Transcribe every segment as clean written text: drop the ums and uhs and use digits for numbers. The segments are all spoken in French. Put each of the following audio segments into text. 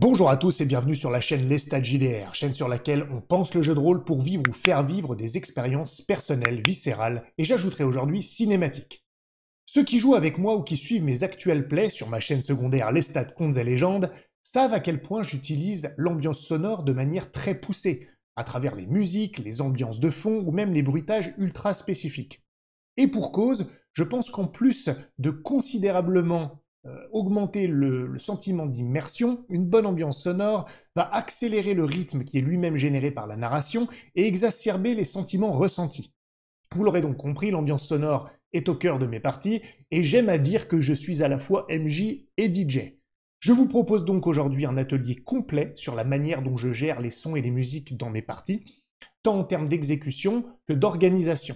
Bonjour à tous et bienvenue sur la chaîne Lestat JDR, chaîne sur laquelle on pense le jeu de rôle pour vivre ou faire vivre des expériences personnelles, viscérales, et j'ajouterai aujourd'hui cinématiques. Ceux qui jouent avec moi ou qui suivent mes actuels plays sur ma chaîne secondaire Lestat Contes et Légendes savent à quel point j'utilise l'ambiance sonore de manière très poussée, à travers les musiques, les ambiances de fond ou même les bruitages ultra spécifiques. Et pour cause, je pense qu'en plus de considérablement augmenter le sentiment d'immersion, une bonne ambiance sonore va accélérer le rythme qui est lui-même généré par la narration et exacerber les sentiments ressentis. Vous l'aurez donc compris, l'ambiance sonore est au cœur de mes parties et j'aime à dire que je suis à la fois MJ et DJ. Je vous propose donc aujourd'hui un atelier complet sur la manière dont je gère les sons et les musiques dans mes parties, tant en termes d'exécution que d'organisation.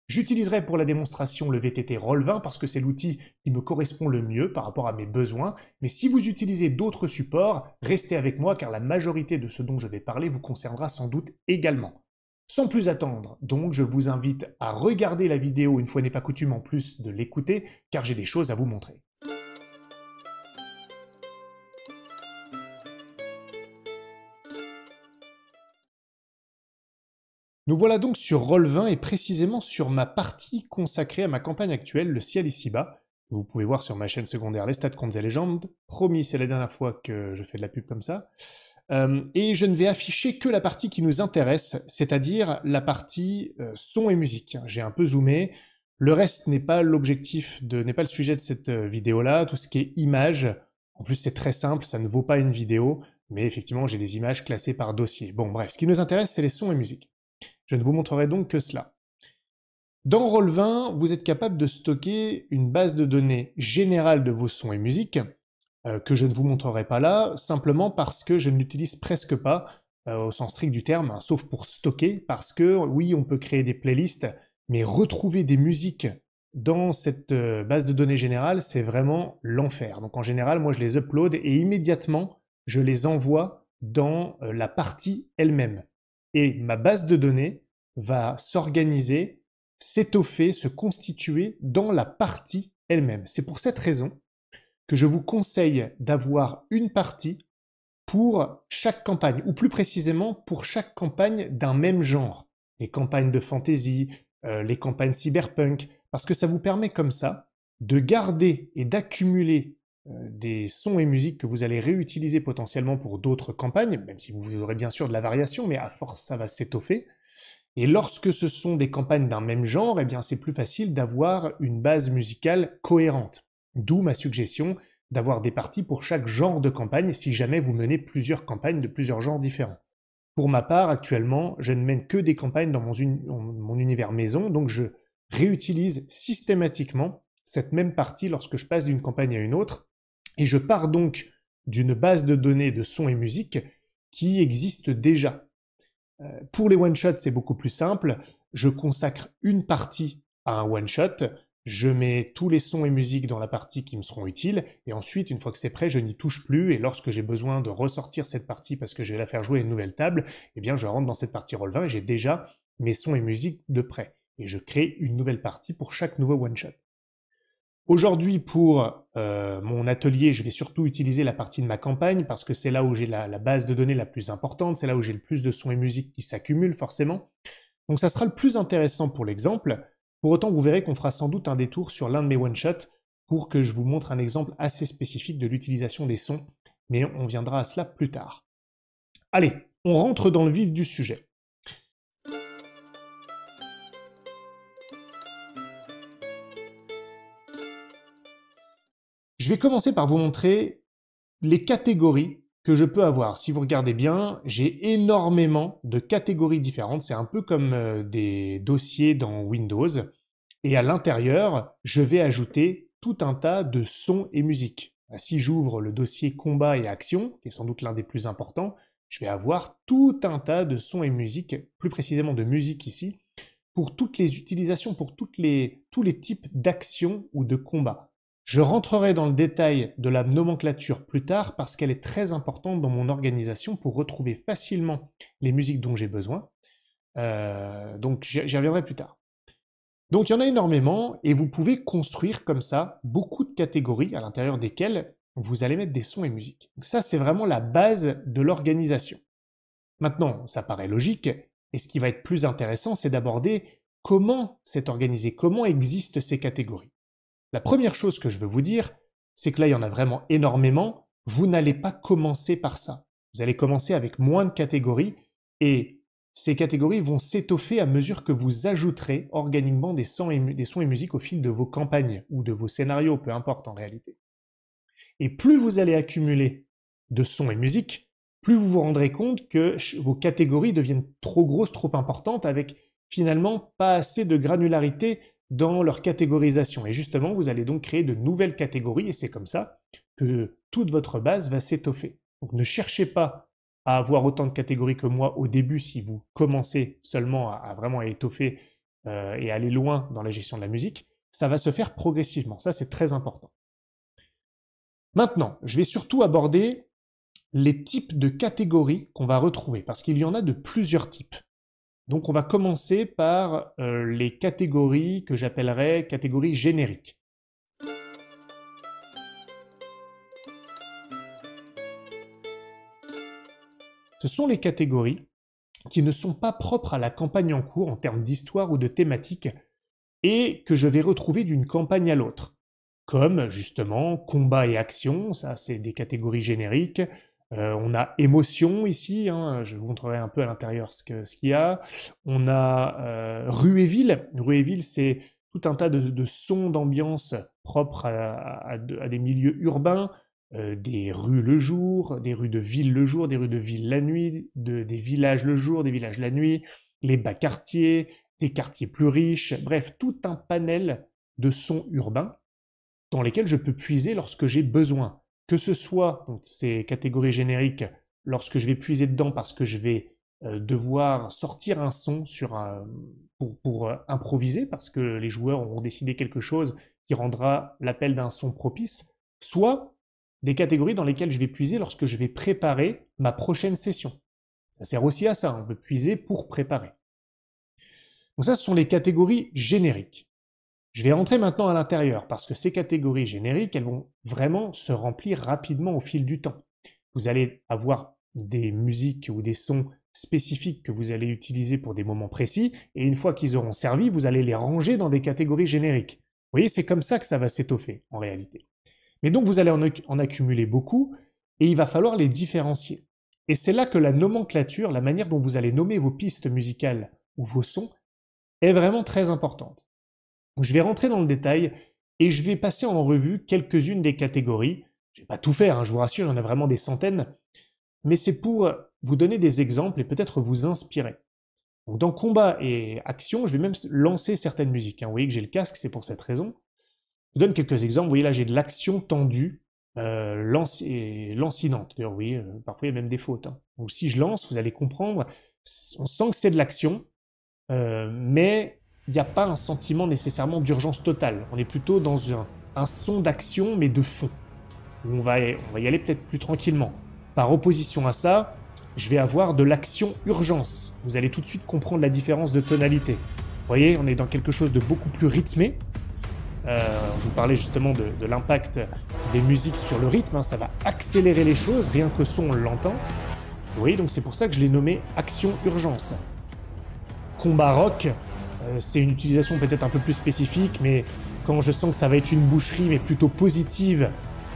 J'utiliserai pour la démonstration le VTT Roll20 parce que c'est l'outil qui me correspond le mieux par rapport à mes besoins, mais si vous utilisez d'autres supports, restez avec moi car la majorité de ce dont je vais parler vous concernera sans doute également. Sans plus attendre, donc, je vous invite à regarder la vidéo une fois n'est pas coutume en plus de l'écouter, car j'ai des choses à vous montrer. Nous voilà donc sur Roll20 et précisément sur ma partie consacrée à ma campagne actuelle, le ciel ici-bas. Vous pouvez voir sur ma chaîne secondaire Les Stats Contes et Légendes. Promis, c'est la dernière fois que je fais de la pub comme ça. Et je ne vais afficher que la partie qui nous intéresse, c'est-à-dire la partie son et musique. J'ai un peu zoomé. Le reste n'est pas l'objectif, n'est pas le sujet de cette vidéo-là. Tout ce qui est images, en plus c'est très simple, ça ne vaut pas une vidéo, mais effectivement j'ai des images classées par dossier. Bon bref, ce qui nous intéresse c'est les sons et musiques. Je ne vous montrerai donc que cela. Dans Roll20, vous êtes capable de stocker une base de données générale de vos sons et musiques, que je ne vous montrerai pas là, simplement parce que je ne l'utilise presque pas, au sens strict du terme, hein, sauf pour stocker, parce que oui, on peut créer des playlists, mais retrouver des musiques dans cette base de données générale, c'est vraiment l'enfer. Donc en général, moi je les upload et immédiatement, je les envoie dans la partie elle-même. Et ma base de données va s'organiser, s'étoffer, se constituer dans la partie elle-même. C'est pour cette raison que je vous conseille d'avoir une partie pour chaque campagne, ou plus précisément pour chaque campagne d'un même genre. Les campagnes de fantasy, les campagnes cyberpunk, parce que ça vous permet comme ça de garder et d'accumuler des sons et musiques que vous allez réutiliser potentiellement pour d'autres campagnes, même si vous aurez bien sûr de la variation, mais à force ça va s'étoffer. Et lorsque ce sont des campagnes d'un même genre, eh bien c'est plus facile d'avoir une base musicale cohérente. D'où ma suggestion d'avoir des parties pour chaque genre de campagne si jamais vous menez plusieurs campagnes de plusieurs genres différents. Pour ma part, actuellement, je ne mène que des campagnes dans mon univers maison, donc je réutilise systématiquement cette même partie lorsque je passe d'une campagne à une autre, et je pars donc d'une base de données de sons et musique qui existe déjà. Pour les one-shots, c'est beaucoup plus simple. Je consacre une partie à un one-shot, je mets tous les sons et musiques dans la partie qui me seront utiles, et ensuite, une fois que c'est prêt, je n'y touche plus, et lorsque j'ai besoin de ressortir cette partie parce que je vais la faire jouer à une nouvelle table, eh bien je rentre dans cette partie Roll20 et j'ai déjà mes sons et musiques de près. Et je crée une nouvelle partie pour chaque nouveau one-shot. Aujourd'hui, pour mon atelier, je vais surtout utiliser la partie de ma campagne parce que c'est là où j'ai la base de données la plus importante, c'est là où j'ai le plus de sons et musiques qui s'accumulent forcément. Donc ça sera le plus intéressant pour l'exemple. Pour autant, vous verrez qu'on fera sans doute un détour sur l'un de mes one-shots pour que je vous montre un exemple assez spécifique de l'utilisation des sons, mais on viendra à cela plus tard. Allez, on rentre dans le vif du sujet. Je vais commencer par vous montrer les catégories que je peux avoir. Si vous regardez bien, j'ai énormément de catégories différentes. C'est un peu comme des dossiers dans Windows. Et à l'intérieur, je vais ajouter tout un tas de sons et musiques. Si j'ouvre le dossier combat et action, qui est sans doute l'un des plus importants, je vais avoir tout un tas de sons et musiques, plus précisément de musique ici, pour toutes les utilisations, pour tous les types d'actions ou de combats. Je rentrerai dans le détail de la nomenclature plus tard parce qu'elle est très importante dans mon organisation pour retrouver facilement les musiques dont j'ai besoin. Donc j'y reviendrai plus tard. Donc il y en a énormément et vous pouvez construire comme ça beaucoup de catégories à l'intérieur desquelles vous allez mettre des sons et musiques. Donc ça, c'est vraiment la base de l'organisation. Maintenant, ça paraît logique, et ce qui va être plus intéressant, c'est d'aborder comment c'est organisé, comment existent ces catégories. La première chose que je veux vous dire, c'est que là, il y en a vraiment énormément. Vous n'allez pas commencer par ça. Vous allez commencer avec moins de catégories, et ces catégories vont s'étoffer à mesure que vous ajouterez organiquement des sons et musiques au fil de vos campagnes ou de vos scénarios, peu importe en réalité. Et plus vous allez accumuler de sons et musiques, plus vous vous rendrez compte que vos catégories deviennent trop grosses, trop importantes, avec finalement pas assez de granularité dans leur catégorisation. Et justement, vous allez donc créer de nouvelles catégories, et c'est comme ça que toute votre base va s'étoffer. Donc ne cherchez pas à avoir autant de catégories que moi au début si vous commencez seulement à vraiment étoffer et aller loin dans la gestion de la musique. Ça va se faire progressivement, ça c'est très important. Maintenant, je vais surtout aborder les types de catégories qu'on va retrouver, parce qu'il y en a de plusieurs types. Donc on va commencer par les catégories que j'appellerais catégories génériques. Ce sont les catégories qui ne sont pas propres à la campagne en cours en termes d'histoire ou de thématique, et que je vais retrouver d'une campagne à l'autre. Comme justement combat et action, ça c'est des catégories génériques. On a émotion ici, hein, je vous montrerai un peu à l'intérieur ce qu'il y a. On a rue et ville. Rue et ville, c'est tout un tas de sons d'ambiance propres à des milieux urbains, des rues le jour, des rues de ville le jour, des rues de ville la nuit, des villages le jour, des villages la nuit, les bas quartiers, des quartiers plus riches, bref, tout un panel de sons urbains dans lesquels je peux puiser lorsque j'ai besoin. Que ce soit donc, ces catégories génériques, lorsque je vais puiser dedans parce que je vais devoir sortir un son pour improviser, parce que les joueurs auront décidé quelque chose qui rendra l'appel d'un son propice, soit des catégories dans lesquelles je vais puiser lorsque je vais préparer ma prochaine session. Ça sert aussi à ça, on peut puiser pour préparer. Donc ça, ce sont les catégories génériques. Je vais rentrer maintenant à l'intérieur, parce que ces catégories génériques, elles vont vraiment se remplir rapidement au fil du temps. Vous allez avoir des musiques ou des sons spécifiques que vous allez utiliser pour des moments précis, et une fois qu'ils auront servi, vous allez les ranger dans des catégories génériques. Vous voyez, c'est comme ça que ça va s'étoffer, en réalité. Mais donc, vous allez en accumuler beaucoup, et il va falloir les différencier. Et c'est là que la nomenclature, la manière dont vous allez nommer vos pistes musicales ou vos sons, est vraiment très importante. Donc, je vais rentrer dans le détail et je vais passer en revue quelques-unes des catégories. Je ne vais pas tout faire, hein, je vous rassure, il y en a vraiment des centaines, mais c'est pour vous donner des exemples et peut-être vous inspirer. Donc, dans combat et action, je vais même lancer certaines musiques, hein. Vous voyez que j'ai le casque, c'est pour cette raison. Je vous donne quelques exemples. Vous voyez là, j'ai de l'action tendue, lancinante. D'ailleurs, oui, parfois il y a même des fautes, hein. Donc si je lance, vous allez comprendre, on sent que c'est de l'action, mais il n'y a pas un sentiment nécessairement d'urgence totale. On est plutôt dans un son d'action, mais de fond. On va y aller peut-être plus tranquillement. Par opposition à ça, je vais avoir de l'action-urgence. Vous allez tout de suite comprendre la différence de tonalité. Vous voyez, on est dans quelque chose de beaucoup plus rythmé. Je vous parlais justement de l'impact des musiques sur le rythme, hein, ça va accélérer les choses, rien que son on l'entend. Vous voyez, donc c'est pour ça que je l'ai nommé action-urgence. Combat rock, c'est une utilisation peut-être un peu plus spécifique, mais quand je sens que ça va être une boucherie, mais plutôt positive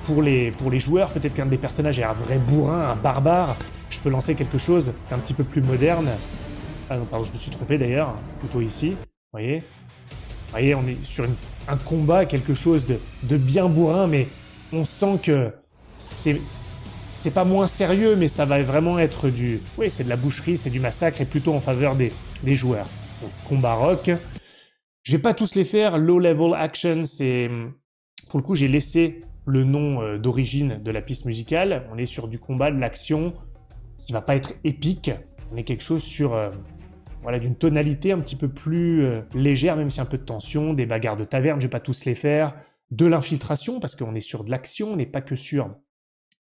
pour les joueurs, peut-être qu'un des personnages est un vrai bourrin, un barbare, je peux lancer quelque chose d'un petit peu plus moderne. Ah non, pardon, je me suis trompé d'ailleurs, plutôt ici, vous voyez. Vous voyez, on est sur un combat, quelque chose de bien bourrin, mais on sent que c'est pas moins sérieux, mais ça va vraiment être oui, c'est de la boucherie, c'est du massacre, et plutôt en faveur des joueurs. Donc, combat rock. Je vais pas tous les faire. Low level action, c'est... Pour le coup, j'ai laissé le nom d'origine de la piste musicale. On est sur du combat, de l'action, qui va pas être épique. On est quelque chose sur... Voilà, d'une tonalité un petit peu plus légère, même s'il y a un peu de tension, des bagarres de taverne, je vais pas tous les faire, de l'infiltration, parce qu'on est sur de l'action, on n'est pas que sur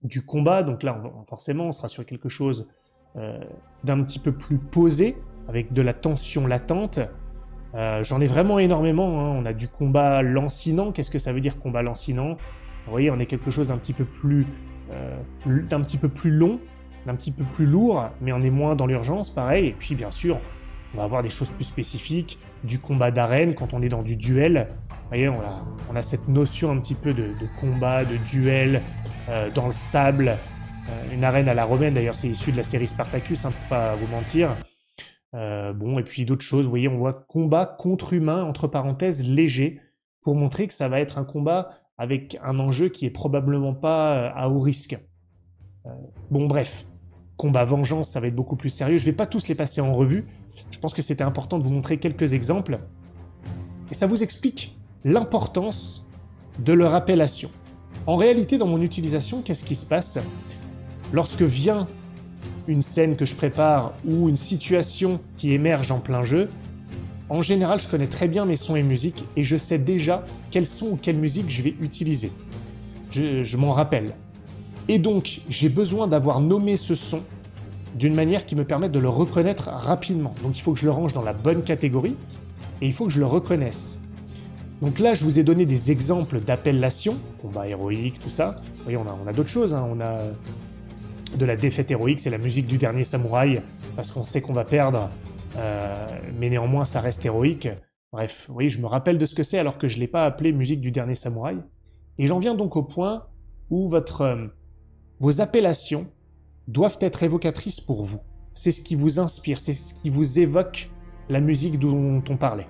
du combat, donc là, forcément, on sera sur quelque chose d'un petit peu plus posé, avec de la tension latente. J'en ai vraiment énormément, hein. On a du combat lancinant. Qu'est-ce que ça veut dire, combat lancinant? Vous voyez, on est quelque chose d'un petit peu plus long, d'un petit peu plus lourd, mais on est moins dans l'urgence, pareil. Et puis, bien sûr, on va avoir des choses plus spécifiques, du combat d'arène quand on est dans du duel. Vous voyez, on a cette notion un petit peu de combat, de duel, dans le sable. Une arène à la romaine, d'ailleurs, c'est issu de la série Spartacus, hein, pour pas vous mentir. Bon, et puis d'autres choses, vous voyez, on voit combat contre humain, entre parenthèses, léger, pour montrer que ça va être un combat avec un enjeu qui est probablement pas à haut risque. Bon, bref, combat vengeance, ça va être beaucoup plus sérieux. Je vais pas tous les passer en revue. Je pense que c'était important de vous montrer quelques exemples. Et ça vous explique l'importance de leur appellation. En réalité, dans mon utilisation, qu'est-ce qui se passe? Lorsque vient une scène que je prépare ou une situation qui émerge en plein jeu, en général, je connais très bien mes sons et musiques et je sais déjà quels sons ou quelle musique je vais utiliser. Je m'en rappelle. Et donc, j'ai besoin d'avoir nommé ce son d'une manière qui me permette de le reconnaître rapidement. Donc, il faut que je le range dans la bonne catégorie et il faut que je le reconnaisse. Donc là, je vous ai donné des exemples d'appellations, combat héroïque, tout ça. Vous voyez, on a d'autres choses, hein. On a de la défaite héroïque, c'est la musique du dernier samouraï, parce qu'on sait qu'on va perdre, mais néanmoins ça reste héroïque. Bref, vous voyez, je me rappelle de ce que c'est alors que je ne l'ai pas appelé musique du dernier samouraï. Et j'en viens donc au point où vos appellations doivent être évocatrices pour vous. C'est ce qui vous inspire, c'est ce qui vous évoque la musique dont on parlait.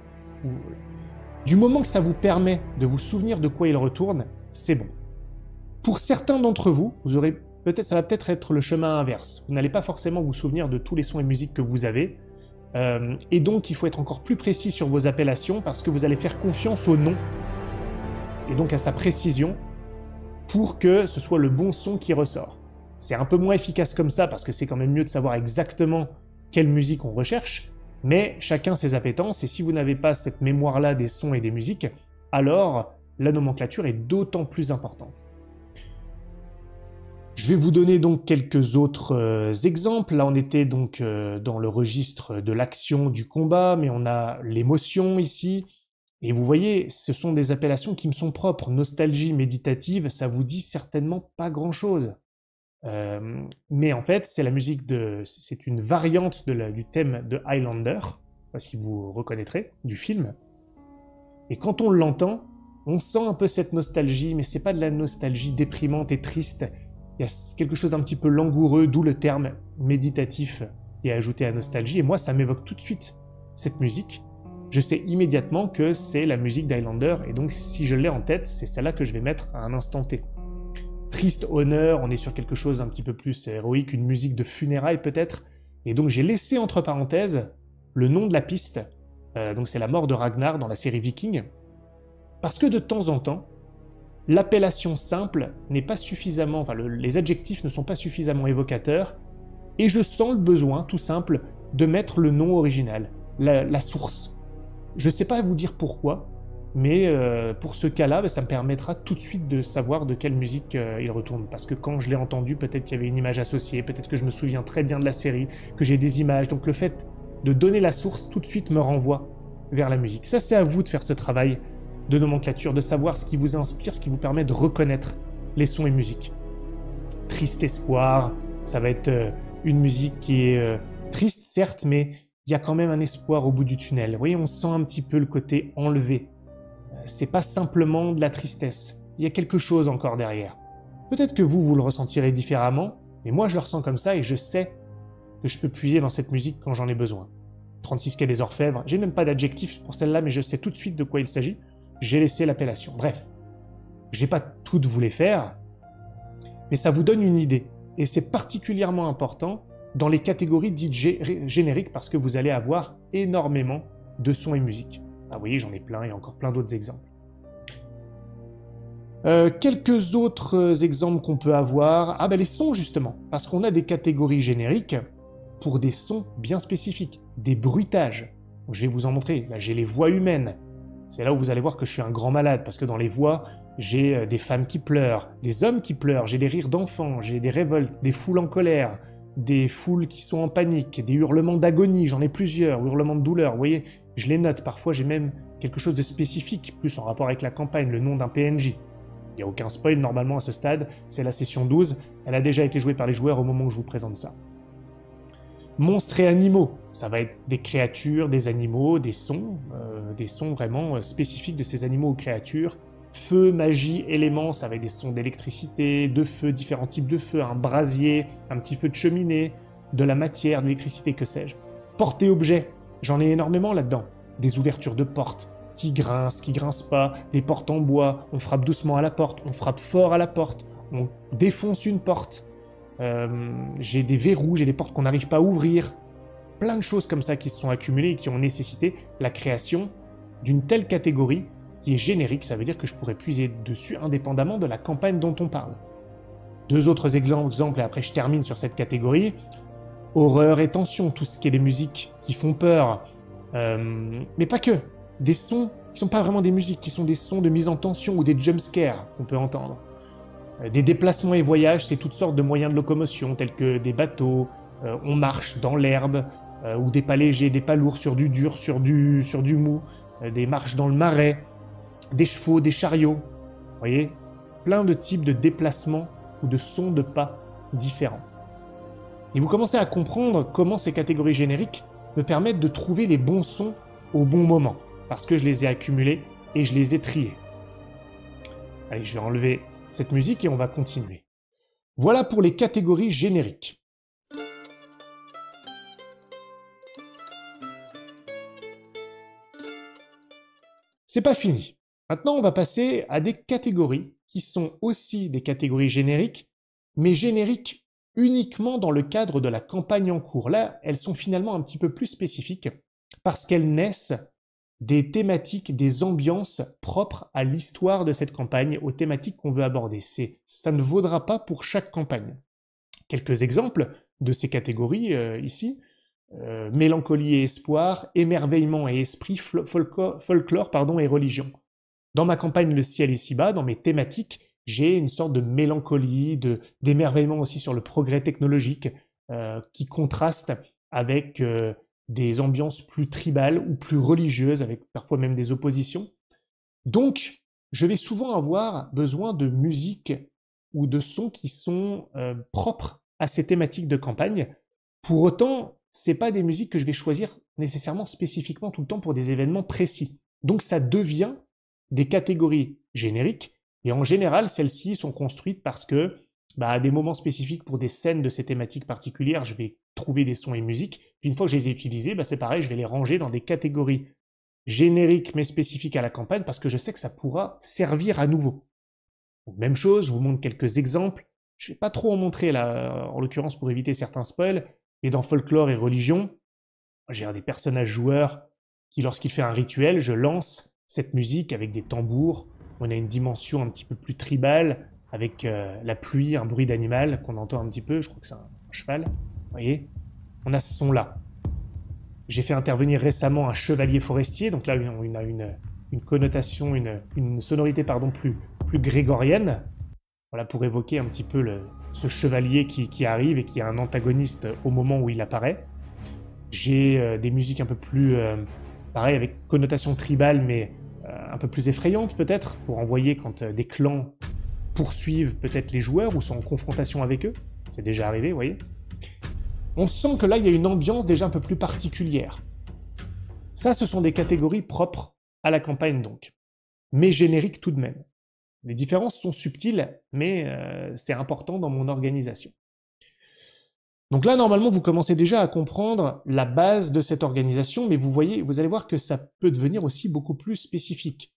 Du moment que ça vous permet de vous souvenir de quoi il retourne, c'est bon. Pour certains d'entre vous, ça va peut-être être le chemin inverse. Vous n'allez pas forcément vous souvenir de tous les sons et musiques que vous avez. Et donc, il faut être encore plus précis sur vos appellations parce que vous allez faire confiance au nom et donc à sa précision pour que ce soit le bon son qui ressort. C'est un peu moins efficace comme ça parce que c'est quand même mieux de savoir exactement quelle musique on recherche, mais chacun ses appétences et si vous n'avez pas cette mémoire-là des sons et des musiques, alors la nomenclature est d'autant plus importante. Je vais vous donner donc quelques autres exemples. Là, on était donc dans le registre de l'action, du combat, mais on a l'émotion ici. Et vous voyez, ce sont des appellations qui me sont propres. Nostalgie méditative, ça vous dit certainement pas grand-chose. Mais en fait, c'est une variante du thème de Highlander, je sais pas si vous reconnaîtrez, du film. Et quand on l'entend, on sent un peu cette nostalgie, mais c'est pas de la nostalgie déprimante et triste. Il y a quelque chose d'un petit peu langoureux, d'où le terme méditatif qui est ajouté à nostalgie. Et moi, ça m'évoque tout de suite cette musique. Je sais immédiatement que c'est la musique d'Highlander. Et donc, si je l'ai en tête, c'est celle-là que je vais mettre à un instant T. Triste honneur, on est sur quelque chose d'un petit peu plus héroïque, une musique de funérailles peut-être. Et donc, j'ai laissé entre parenthèses le nom de la piste. Donc, c'est la mort de Ragnar dans la série Viking. Parce que de temps en temps, l'appellation simple n'est pas suffisamment, les adjectifs ne sont pas suffisamment évocateurs, et je sens le besoin, tout simple, de mettre le nom original, la source. Je ne sais pas vous dire pourquoi, mais pour ce cas-là, ça me permettra tout de suite de savoir de quelle musique il retourne, parce que quand je l'ai entendu, peut-être qu'il y avait une image associée, peut-être que je me souviens très bien de la série, que j'ai des images, donc le fait de donner la source tout de suite me renvoie vers la musique. Ça, c'est à vous de faire ce travail de nomenclature, de savoir ce qui vous inspire, ce qui vous permet de reconnaître les sons et musiques. Triste espoir, ça va être une musique qui est triste certes, mais il y a quand même un espoir au bout du tunnel. Vous voyez, on sent un petit peu le côté enlevé. C'est pas simplement de la tristesse, il y a quelque chose encore derrière. Peut-être que vous le ressentirez différemment, mais moi je le ressens comme ça et je sais que je peux puiser dans cette musique quand j'en ai besoin. 36 quai des Orfèvres, j'ai même pas d'adjectif pour celle-là, mais je sais tout de suite de quoi il s'agit. J'ai laissé l'appellation. Bref, je vais pas toutes vous les faire, mais ça vous donne une idée. Et c'est particulièrement important dans les catégories dites génériques parce que vous allez avoir énormément de sons et musiques. Ah, vous voyez, j'en ai plein et encore plein d'autres exemples. Quelques autres exemples qu'on peut avoir. Ah, les sons justement, parce qu'on a des catégories génériques pour des sons bien spécifiques, des bruitages. Donc, je vais vous en montrer. Là, j'ai les voix humaines. C'est là où vous allez voir que je suis un grand malade, parce que dans les voix, j'ai des femmes qui pleurent, des hommes qui pleurent, j'ai des rires d'enfants, j'ai des révoltes, des foules en colère, des foules qui sont en panique, des hurlements d'agonie, j'en ai plusieurs, hurlements de douleur, vous voyez, je les note, parfois j'ai même quelque chose de spécifique, plus en rapport avec la campagne, le nom d'un PNJ. Il n'y a aucun spoil normalement à ce stade, c'est la session 12, elle a déjà été jouée par les joueurs au moment où je vous présente ça. Monstres et animaux, ça va être des créatures, des animaux, des sons vraiment spécifiques de ces animaux ou créatures. Feu, magie, éléments, ça va être des sons d'électricité, de feu, différents types de feu, un brasier, un petit feu de cheminée, de la matière, de l'électricité, que sais-je. Porte et objet, j'en ai énormément là-dedans. Des ouvertures de portes, qui grincent pas, des portes en bois, on frappe doucement à la porte, on frappe fort à la porte, on défonce une porte. J'ai des verrous, j'ai des portes qu'on n'arrive pas à ouvrir. Plein de choses comme ça qui se sont accumulées et qui ont nécessité la création d'une telle catégorie qui est générique, ça veut dire que je pourrais puiser dessus indépendamment de la campagne dont on parle. Deux autres exemples et après je termine sur cette catégorie. Horreur et tension, tout ce qui est des musiques qui font peur, mais pas que. Des sons qui sont pas vraiment des musiques, qui sont des sons de mise en tension ou des jumpscares qu'on peut entendre. Des déplacements et voyages, c'est toutes sortes de moyens de locomotion, tels que des bateaux, on marche dans l'herbe, ou des pas légers, des pas lourds, sur du dur, sur du mou, des marches dans le marais, des chevaux, des chariots. Vous voyez, plein de types de déplacements ou de sons de pas différents. Et vous commencez à comprendre comment ces catégories génériques me permettent de trouver les bons sons au bon moment, parce que je les ai accumulés et je les ai triés. Allez, je vais enlever cette musique et on va continuer. Voilà pour les catégories génériques. C'est pas fini. Maintenant, on va passer à des catégories qui sont aussi des catégories génériques, mais génériques uniquement dans le cadre de la campagne en cours. Là, elles sont finalement un petit peu plus spécifiques parce qu'elles naissent des thématiques, des ambiances propres à l'histoire de cette campagne, aux thématiques qu'on veut aborder. Ça ne vaudra pas pour chaque campagne. Quelques exemples de ces catégories ici. Mélancolie et espoir, émerveillement et esprit, folklore et religion. Dans ma campagne Le ciel ici-bas, dans mes thématiques, j'ai une sorte de mélancolie, d'émerveillement aussi sur le progrès technologique qui contraste avec des ambiances plus tribales ou plus religieuses, avec parfois même des oppositions. Donc, je vais souvent avoir besoin de musique ou de sons qui sont propres à ces thématiques de campagne. Pour autant, c'est pas des musiques que je vais choisir nécessairement spécifiquement tout le temps pour des événements précis. Donc ça devient des catégories génériques, et en général, celles-ci sont construites parce que, à des moments spécifiques pour des scènes de ces thématiques particulières, je vais trouver des sons et musiques, puis une fois que je les ai utilisés, c'est pareil, je vais les ranger dans des catégories génériques mais spécifiques à la campagne, parce que je sais que ça pourra servir à nouveau. Donc, même chose, je vous montre quelques exemples. Je ne vais pas trop en montrer là, en l'occurrence pour éviter certains spoils, mais dans folklore et religion, j'ai un des personnages joueurs qui, lorsqu'il fait un rituel, je lance cette musique avec des tambours. On a une dimension un petit peu plus tribale, avec la pluie, un bruit d'animal qu'on entend un petit peu, je crois que c'est un cheval, vous voyez. On a ce son-là. J'ai fait intervenir récemment un chevalier forestier, donc là on a une connotation, une sonorité plus grégorienne, voilà, pour évoquer un petit peu ce chevalier qui arrive et qui a un antagoniste au moment où il apparaît. J'ai des musiques un peu plus, pareil, avec connotation tribale, mais un peu plus effrayante peut-être, pour envoyer quand des clans poursuivent peut-être les joueurs ou sont en confrontation avec eux. C'est déjà arrivé, vous voyez. On sent que là, il y a une ambiance déjà un peu plus particulière. Ça, ce sont des catégories propres à la campagne donc, mais génériques tout de même. Les différences sont subtiles, mais c'est important dans mon organisation. Donc là, normalement, vous commencez déjà à comprendre la base de cette organisation, mais vous allez voir que ça peut devenir aussi beaucoup plus spécifique.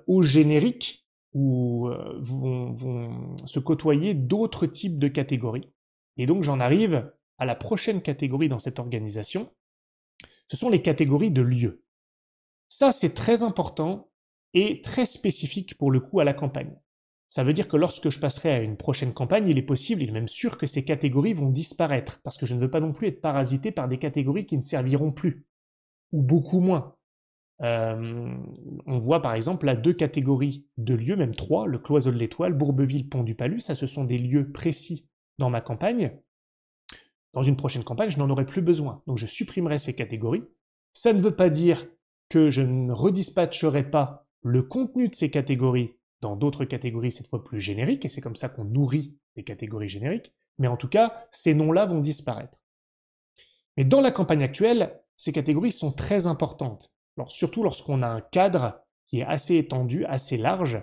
Au générique, où vont se côtoyer d'autres types de catégories. Et donc j'en arrive à la prochaine catégorie dans cette organisation. Ce sont les catégories de lieux. Ça, c'est très important et très spécifique pour le coup à la campagne. Ça veut dire que lorsque je passerai à une prochaine campagne, il est possible, il est même sûr que ces catégories vont disparaître, parce que je ne veux pas non plus être parasité par des catégories qui ne serviront plus, ou beaucoup moins. On voit par exemple là 2 catégories de lieux, même 3, le Cloiseau de l'Étoile, Bourbeville, Pont du Palus, ça ce sont des lieux précis dans ma campagne. Dans une prochaine campagne, je n'en aurai plus besoin, donc je supprimerai ces catégories. Ça ne veut pas dire que je ne redispatcherai pas le contenu de ces catégories dans d'autres catégories cette fois plus génériques, et c'est comme ça qu'on nourrit les catégories génériques, mais en tout cas, ces noms-là vont disparaître. Mais dans la campagne actuelle, ces catégories sont très importantes, alors, surtout lorsqu'on a un cadre qui est assez étendu, assez large,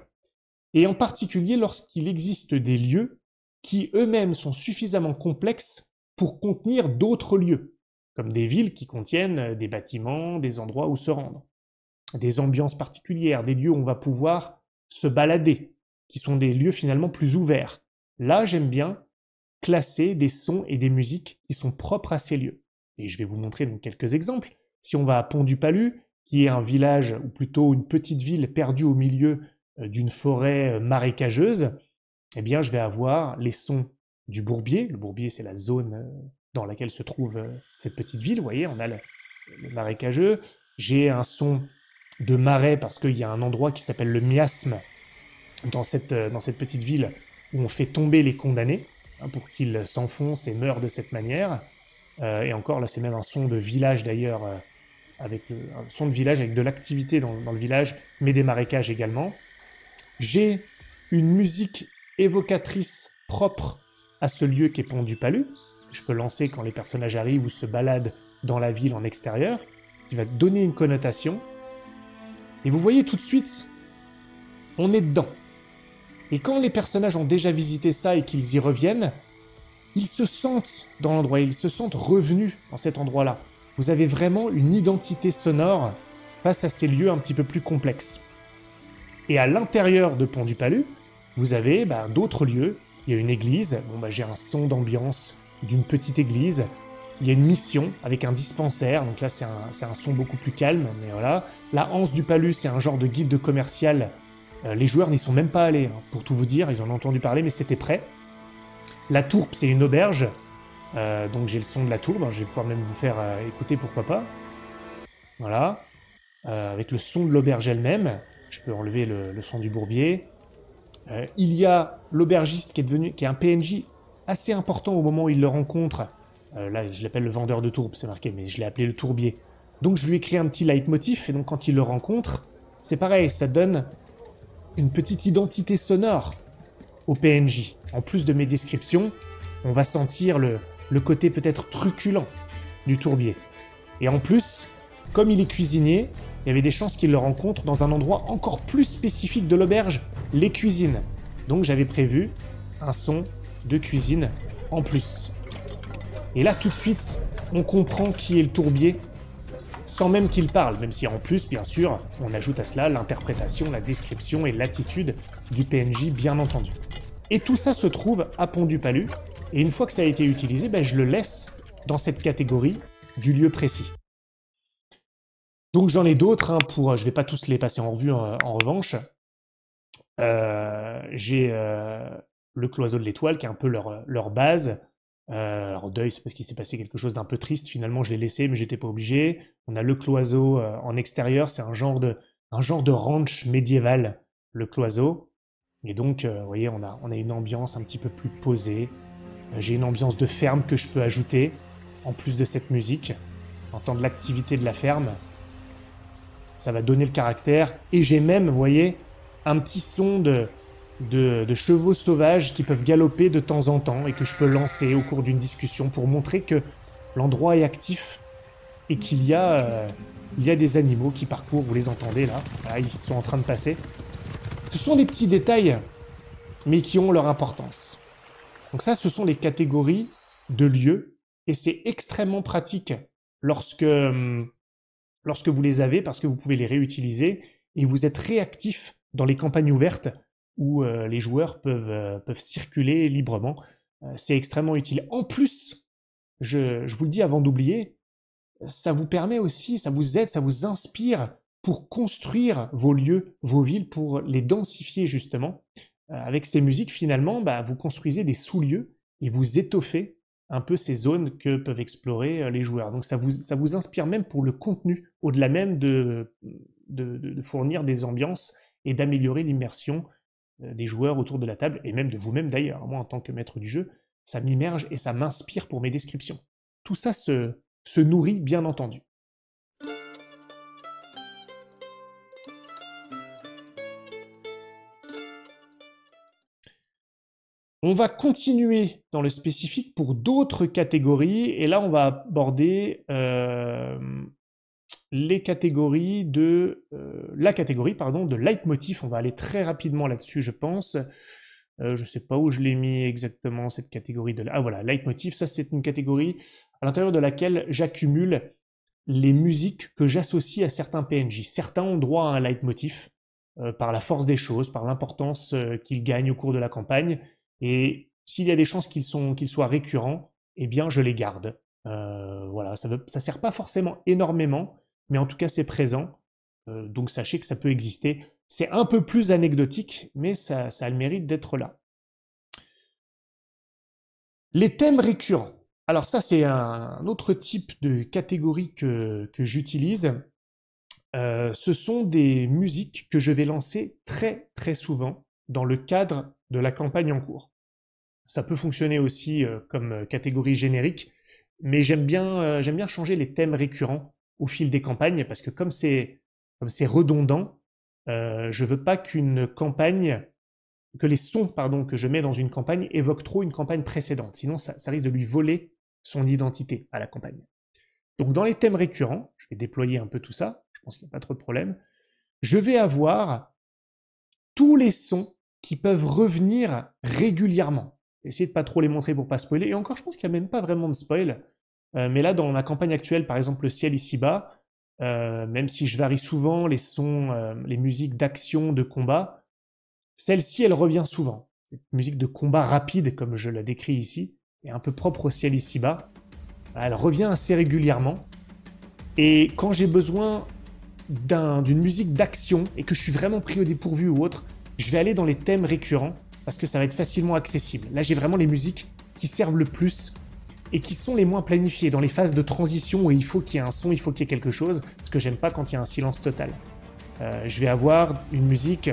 et en particulier lorsqu'il existe des lieux qui eux-mêmes sont suffisamment complexes pour contenir d'autres lieux, comme des villes qui contiennent des bâtiments, des endroits où se rendre, des ambiances particulières, des lieux où on va pouvoir se balader, qui sont des lieux finalement plus ouverts. Là, j'aime bien classer des sons et des musiques qui sont propres à ces lieux. Et je vais vous montrer donc quelques exemples. Si on va à Pont-du-Palu, qui est un village, ou plutôt une petite ville perdue au milieu d'une forêt marécageuse, eh bien je vais avoir les sons du bourbier. Le bourbier, c'est la zone dans laquelle se trouve cette petite ville. Vous voyez, on a le marécageux. J'ai un son de marais parce qu'il y a un endroit qui s'appelle le miasme dans cette petite ville où on fait tomber les condamnés pour qu'ils s'enfoncent et meurent de cette manière. Et encore, là, c'est même un son de village d'ailleurs, un son de village avec de l'activité dans le village, mais des marécages également. J'ai une musique évocatrice propre à ce lieu qu'est Pont-du-Palu, que je peux lancer quand les personnages arrivent ou se baladent dans la ville en extérieur, qui va donner une connotation. Et vous voyez tout de suite, on est dedans. Et quand les personnages ont déjà visité ça et qu'ils y reviennent, ils se sentent dans l'endroit, ils se sentent revenus dans cet endroit-là. Vous avez vraiment une identité sonore face à ces lieux un petit peu plus complexes. Et à l'intérieur de Pont-du-Palu, vous avez d'autres lieux. Il y a une église, j'ai un son d'ambiance d'une petite église. Il y a une mission avec un dispensaire, donc là c'est un son beaucoup plus calme, mais voilà. La Anse du Palu, c'est un genre de guilde commerciale. Les joueurs n'y sont même pas allés, pour tout vous dire, ils en ont entendu parler, mais c'était prêt. La Tourpe, c'est une auberge, donc j'ai le son de la tourbe, je vais pouvoir même vous faire écouter, pourquoi pas. Voilà, avec le son de l'auberge elle-même, je peux enlever le son du bourbier. Il y a l'aubergiste qui est un PNJ assez important au moment où il le rencontre. Là, je l'appelle le vendeur de tourbe, c'est marqué, mais je l'ai appelé le tourbier. Donc je lui écris un petit leitmotiv, et donc quand il le rencontre, c'est pareil, ça donne une petite identité sonore au PNJ. En plus de mes descriptions, on va sentir le côté peut-être truculent du tourbier. Et en plus, comme il est cuisinier, il y avait des chances qu'il le rencontre dans un endroit encore plus spécifique de l'auberge, les cuisines. Donc j'avais prévu un son de cuisine en plus. Et là, tout de suite, on comprend qui est le tourbier, sans même qu'il parle, même si en plus, bien sûr, on ajoute à cela l'interprétation, la description et l'attitude du PNJ, bien entendu. Et tout ça se trouve à Pont-du-Palu, et une fois que ça a été utilisé, je le laisse dans cette catégorie du lieu précis. Donc j'en ai d'autres, je ne vais pas tous les passer en revue en revanche. J'ai le cloiseau de l'étoile, qui est un peu leur base. Alors deuil, c'est parce qu'il s'est passé quelque chose d'un peu triste, finalement je l'ai laissé, mais j'étais pas obligé. On a le cloiseau en extérieur, c'est un genre de ranch médiéval, le cloiseau. Et donc, vous voyez, on a une ambiance un petit peu plus posée. J'ai une ambiance de ferme que je peux ajouter, en plus de cette musique. Entendre l'activité de la ferme, ça va donner le caractère. Et j'ai même, vous voyez, un petit son de chevaux sauvages qui peuvent galoper de temps en temps et que je peux lancer au cours d'une discussion pour montrer que l'endroit est actif et qu'il y a des animaux qui parcourent, vous les entendez là, ils sont en train de passer. Ce sont des petits détails, mais qui ont leur importance. Donc ça, ce sont les catégories de lieux, et c'est extrêmement pratique lorsque vous les avez, parce que vous pouvez les réutiliser, et vous êtes réactif dans les campagnes ouvertes, où les joueurs peuvent circuler librement. C'est extrêmement utile. En plus, je vous le dis avant d'oublier, ça vous permet aussi, ça vous aide, ça vous inspire pour construire vos lieux, vos villes, pour les densifier justement. Avec ces musiques, finalement, vous construisez des sous-lieux et vous étoffez un peu ces zones que peuvent explorer les joueurs. Donc ça vous inspire même pour le contenu, au-delà même de fournir des ambiances et d'améliorer l'immersion des joueurs autour de la table, et même de vous-même d'ailleurs. Moi, en tant que maître du jeu, ça m'immerge et ça m'inspire pour mes descriptions. Tout ça se nourrit, bien entendu. On va continuer dans le spécifique pour d'autres catégories, et là on va aborder les catégories de la catégorie pardon de leitmotiv. On va aller très rapidement là-dessus, je pense. Je sais pas où je l'ai mis exactement cette catégorie de ah voilà, leitmotiv. Ça c'est une catégorie à l'intérieur de laquelle j'accumule les musiques que j'associe à certains PNJ. Certains ont droit à un leitmotiv par la force des choses, par l'importance qu'ils gagnent au cours de la campagne. Et s'il y a des chances qu'ils soient récurrents, eh bien je les garde. Voilà, ça sert pas forcément énormément, mais en tout cas c'est présent. Donc sachez que ça peut exister. C'est un peu plus anecdotique, mais ça a le mérite d'être là. Les thèmes récurrents. Alors ça, c'est un autre type de catégorie que j'utilise. Ce sont des musiques que je vais lancer très très souvent dans le cadre de la campagne en cours. Ça peut fonctionner aussi comme catégorie générique, mais j'aime bien changer les thèmes récurrents au fil des campagnes, parce que comme c'est redondant, je veux pas que les sons pardon, que je mets dans une campagne évoquent trop une campagne précédente, sinon ça risque de lui voler son identité à la campagne. Donc dans les thèmes récurrents, je vais déployer un peu tout ça, je pense qu'il n'y a pas trop de problème, je vais avoir tous les sons qui peuvent revenir régulièrement. Essayez de pas trop les montrer pour pas spoiler, et encore je pense qu'il n'y a même pas vraiment de spoil, mais là dans la campagne actuelle, par exemple le ciel ici-bas, même si je varie souvent les sons, les musiques d'action, de combat, celle-ci elle revient souvent. Cette musique de combat rapide, comme je la décris ici, est un peu propre au ciel ici-bas. Elle revient assez régulièrement. Et quand j'ai besoin d'une musique d'action et que je suis vraiment pris au dépourvu ou autre, je vais aller dans les thèmes récurrents parce que ça va être facilement accessible. Là, j'ai vraiment les musiques qui servent le plus et qui sont les moins planifiées, dans les phases de transition où il faut qu'il y ait un son, il faut qu'il y ait quelque chose, parce que j'aime pas quand il y a un silence total. Je vais avoir une musique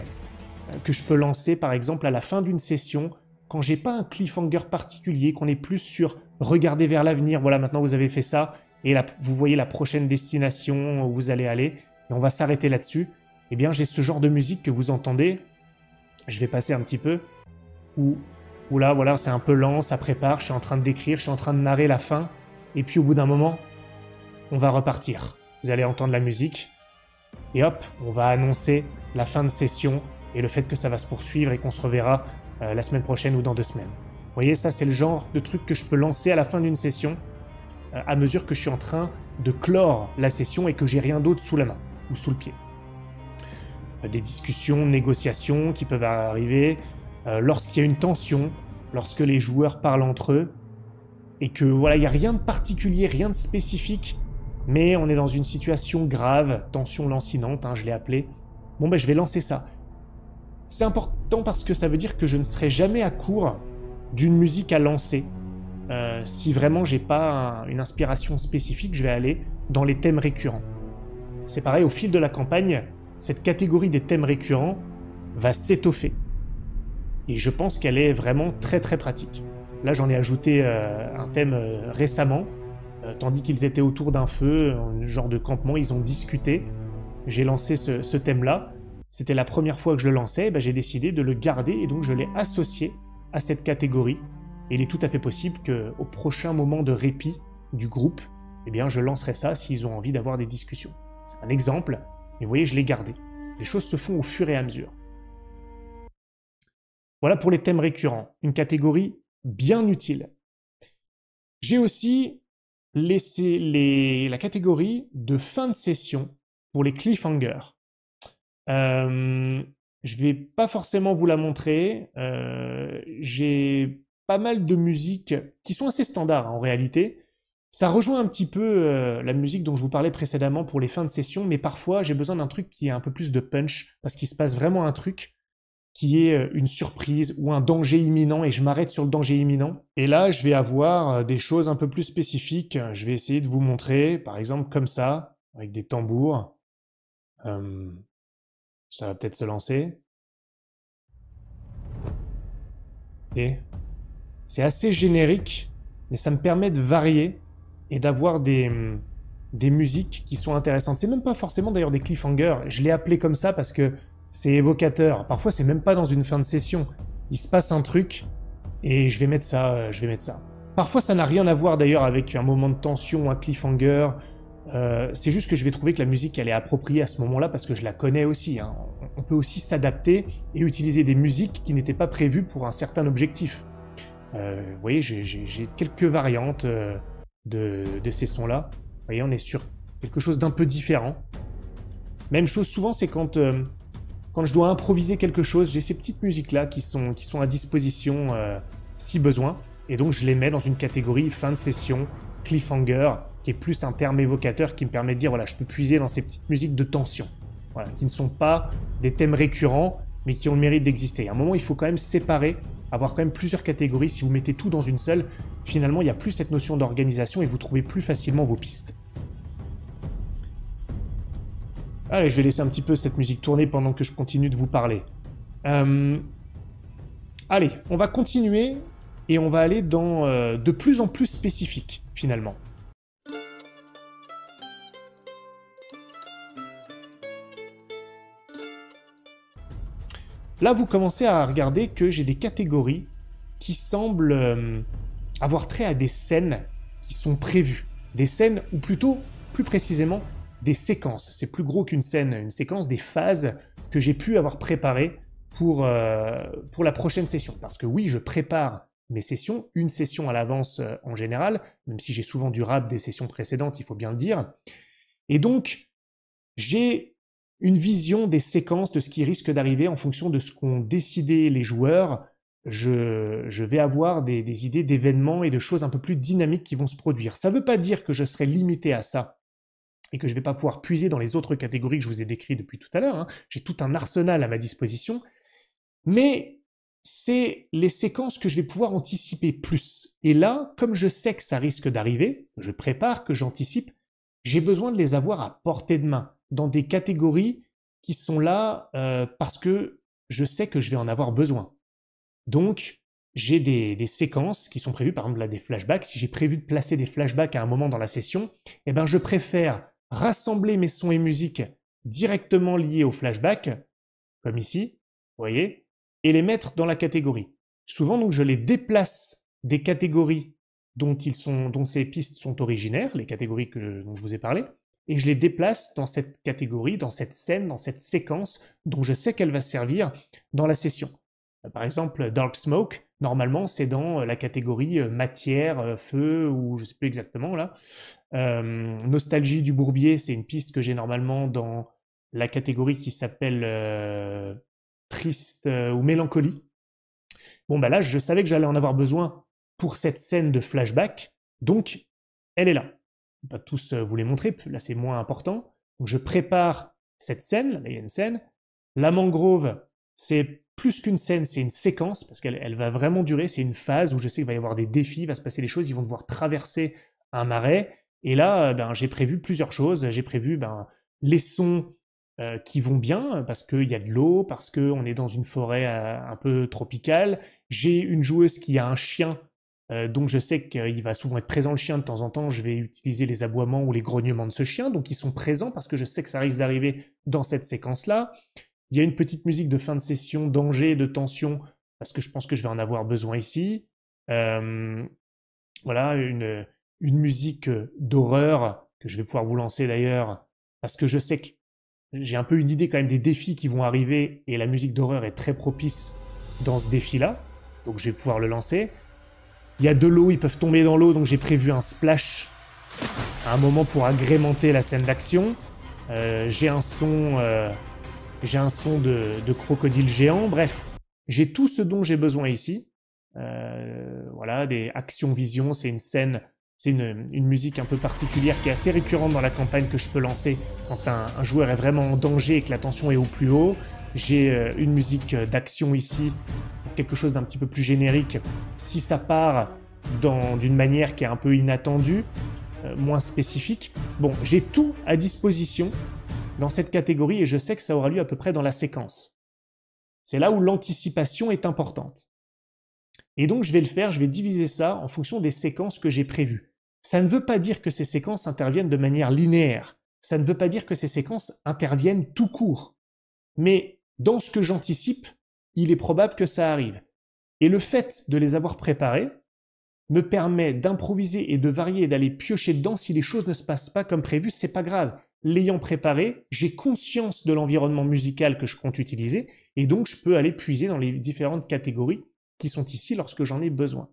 que je peux lancer par exemple à la fin d'une session, quand j'ai pas un cliffhanger particulier, qu'on est plus sur regarder vers l'avenir, voilà maintenant vous avez fait ça, et là, vous voyez la prochaine destination où vous allez aller, et on va s'arrêter là-dessus, eh bien j'ai ce genre de musique que vous entendez, je vais passer un petit peu, où là voilà c'est un peu lent, ça prépare, je suis en train de décrire, je suis en train de narrer la fin, et puis au bout d'un moment, on va repartir. Vous allez entendre la musique, et hop, on va annoncer la fin de session, et le fait que ça va se poursuivre et qu'on se reverra la semaine prochaine ou dans 2 semaines. Vous voyez, ça c'est le genre de truc que je peux lancer à la fin d'une session, à mesure que je suis en train de clore la session et que j'ai rien d'autre sous la main ou sous le pied. Des discussions, négociations qui peuvent arriver lorsqu'il y a une tension, lorsque les joueurs parlent entre eux, et que voilà, il n'y a rien de particulier, rien de spécifique, mais on est dans une situation grave, tension lancinante, hein, je l'ai appelé. Bon ben je vais lancer ça. C'est important parce que ça veut dire que je ne serai jamais à court d'une musique à lancer. Si vraiment j'ai pas une inspiration spécifique, je vais aller dans les thèmes récurrents. C'est pareil, au fil de la campagne, cette catégorie des thèmes récurrents va s'étoffer. Et je pense qu'elle est vraiment très très pratique. Là j'en ai ajouté un thème récemment, tandis qu'ils étaient autour d'un feu, un genre de campement, ils ont discuté. J'ai lancé ce thème-là. C'était la première fois que je le lançais, j'ai décidé de le garder et donc je l'ai associé à cette catégorie. Et il est tout à fait possible qu'au prochain moment de répit du groupe, eh bien je lancerai ça s'ils ont envie d'avoir des discussions. C'est un exemple, mais vous voyez, je l'ai gardé. Les choses se font au fur et à mesure. Voilà pour les thèmes récurrents, une catégorie bien utile. J'ai aussi laissé la catégorie de fin de session pour les cliffhangers. Je vais pas forcément vous la montrer. J'ai pas mal de musiques qui sont assez standards en réalité. Ça rejoint un petit peu la musique dont je vous parlais précédemment pour les fins de session, mais parfois j'ai besoin d'un truc qui a un peu plus de punch, parce qu'il se passe vraiment un truc qui est une surprise ou un danger imminent, et je m'arrête sur le danger imminent. Et là, je vais avoir des choses un peu plus spécifiques. Je vais essayer de vous montrer, par exemple comme ça, avec des tambours. Ça va peut-être se lancer. Et c'est assez générique, mais ça me permet de varier et d'avoir des musiques qui sont intéressantes. C'est même pas forcément d'ailleurs des cliffhangers. Je l'ai appelé comme ça parce que c'est évocateur. Parfois, c'est même pas dans une fin de session. Il se passe un truc Et je vais mettre ça. Parfois, ça n'a rien à voir d'ailleurs avec un moment de tension, un cliffhanger. C'est juste que je vais trouver que la musique, elle est appropriée à ce moment-là parce que je la connais aussi, hein. On peut aussi s'adapter et utiliser des musiques qui n'étaient pas prévues pour un certain objectif. Vous voyez, j'ai quelques variantes de ces sons-là. Vous voyez, on est sur quelque chose d'un peu différent. Même chose souvent, c'est quand je dois improviser quelque chose, j'ai ces petites musiques-là qui sont à disposition si besoin. Et donc je les mets dans une catégorie fin de session, cliffhanger, qui est plus un terme évocateur qui me permet de dire, voilà, je peux puiser dans ces petites musiques de tension. Voilà, qui ne sont pas des thèmes récurrents, mais qui ont le mérite d'exister. À un moment, il faut quand même séparer, avoir quand même plusieurs catégories. Si vous mettez tout dans une seule, finalement, il n'y a plus cette notion d'organisation et vous trouvez plus facilement vos pistes. Allez, je vais laisser un petit peu cette musique tourner pendant que je continue de vous parler. Allez, on va continuer et on va aller dans de plus en plus spécifique, finalement. Là, vous commencez à regarder que j'ai des catégories qui semblent avoir trait à des scènes qui sont prévues. Des scènes, ou plutôt, plus précisément, des séquences. C'est plus gros qu'une scène, une séquence, des phases que j'ai pu avoir préparées pour la prochaine session. Parce que oui, je prépare mes sessions, une session à l'avance en général, même si j'ai souvent du rap des sessions précédentes, il faut bien le dire. Et donc, j'ai une vision des séquences de ce qui risque d'arriver en fonction de ce qu'ont décidé les joueurs. Je vais avoir des idées d'événements et de choses un peu plus dynamiques qui vont se produire. Ça ne veut pas dire que je serai limité à ça et que je ne vais pas pouvoir puiser dans les autres catégories que je vous ai décrites depuis tout à l'heure, hein. J'ai tout un arsenal à ma disposition, mais c'est les séquences que je vais pouvoir anticiper plus. Et là, comme je sais que ça risque d'arriver, que je prépare, que j'anticipe, j'ai besoin de les avoir à portée de main, dans des catégories qui sont là parce que je sais que je vais en avoir besoin. Donc, j'ai des séquences qui sont prévues, par exemple là des flashbacks. Si j'ai prévu de placer des flashbacks à un moment dans la session, eh ben, je préfère rassembler mes sons et musiques directement liés au flashback, comme ici, vous voyez, et les mettre dans la catégorie. Souvent, donc, je les déplace des catégories dont ces pistes sont originaires, les catégories dont je vous ai parlé, et je les déplace dans cette catégorie, dans cette scène, dans cette séquence dont je sais qu'elle va servir dans la session. Par exemple, Dark Smoke, normalement, c'est dans la catégorie matière, feu, ou je ne sais plus exactement là. Nostalgie du Bourbier, c'est une piste que j'ai normalement dans la catégorie qui s'appelle triste ou mélancolie. Bon, bah là, je savais que j'allais en avoir besoin pour cette scène de flashback, donc elle est là. Je ne vais pas tous vous les montrer, là c'est moins important. Donc je prépare cette scène, là il y a une scène. La mangrove, c'est plus qu'une scène, c'est une séquence, parce qu'elle va vraiment durer, c'est une phase où je sais qu'il va y avoir des défis, il va se passer des choses, ils vont devoir traverser un marais. Et là, j'ai prévu plusieurs choses. J'ai prévu les sons qui vont bien, parce qu'il y a de l'eau, parce qu'on est dans une forêt un peu tropicale. J'ai une joueuse qui a un chien, donc je sais qu'il va souvent être présent le chien de temps en temps. Je vais utiliser les aboiements ou les grognements de ce chien, donc ils sont présents parce que je sais que ça risque d'arriver dans cette séquence-là. Il y a une petite musique de fin de session, danger, de tension, parce que je pense que je vais en avoir besoin ici. Voilà, une musique d'horreur, que je vais pouvoir vous lancer d'ailleurs, parce que je sais que j'ai un peu une idée quand même des défis qui vont arriver, et la musique d'horreur est très propice dans ce défi-là, donc je vais pouvoir le lancer. Il y a de l'eau, ils peuvent tomber dans l'eau, donc j'ai prévu un splash à un moment pour agrémenter la scène d'action. J'ai un son de crocodile géant, bref, j'ai tout ce dont j'ai besoin ici. Voilà, des actions-vision, c'est une scène, c'est une musique un peu particulière qui est assez récurrente dans la campagne que je peux lancer quand un joueur est vraiment en danger et que la tension est au plus haut. J'ai une musique d'action ici, pour quelque chose d'un petit peu plus générique, si ça part d'une manière qui est un peu inattendue, moins spécifique. Bon, j'ai tout à disposition dans cette catégorie et je sais que ça aura lieu à peu près dans la séquence. C'est là où l'anticipation est importante. Et donc je vais le faire, je vais diviser ça en fonction des séquences que j'ai prévues. Ça ne veut pas dire que ces séquences interviennent de manière linéaire. Ça ne veut pas dire que ces séquences interviennent tout court. Mais dans ce que j'anticipe, il est probable que ça arrive. Et le fait de les avoir préparés me permet d'improviser et de varier et d'aller piocher dedans. Si les choses ne se passent pas comme prévu, c'est pas grave. L'ayant préparé, j'ai conscience de l'environnement musical que je compte utiliser et donc je peux aller puiser dans les différentes catégories qui sont ici lorsque j'en ai besoin.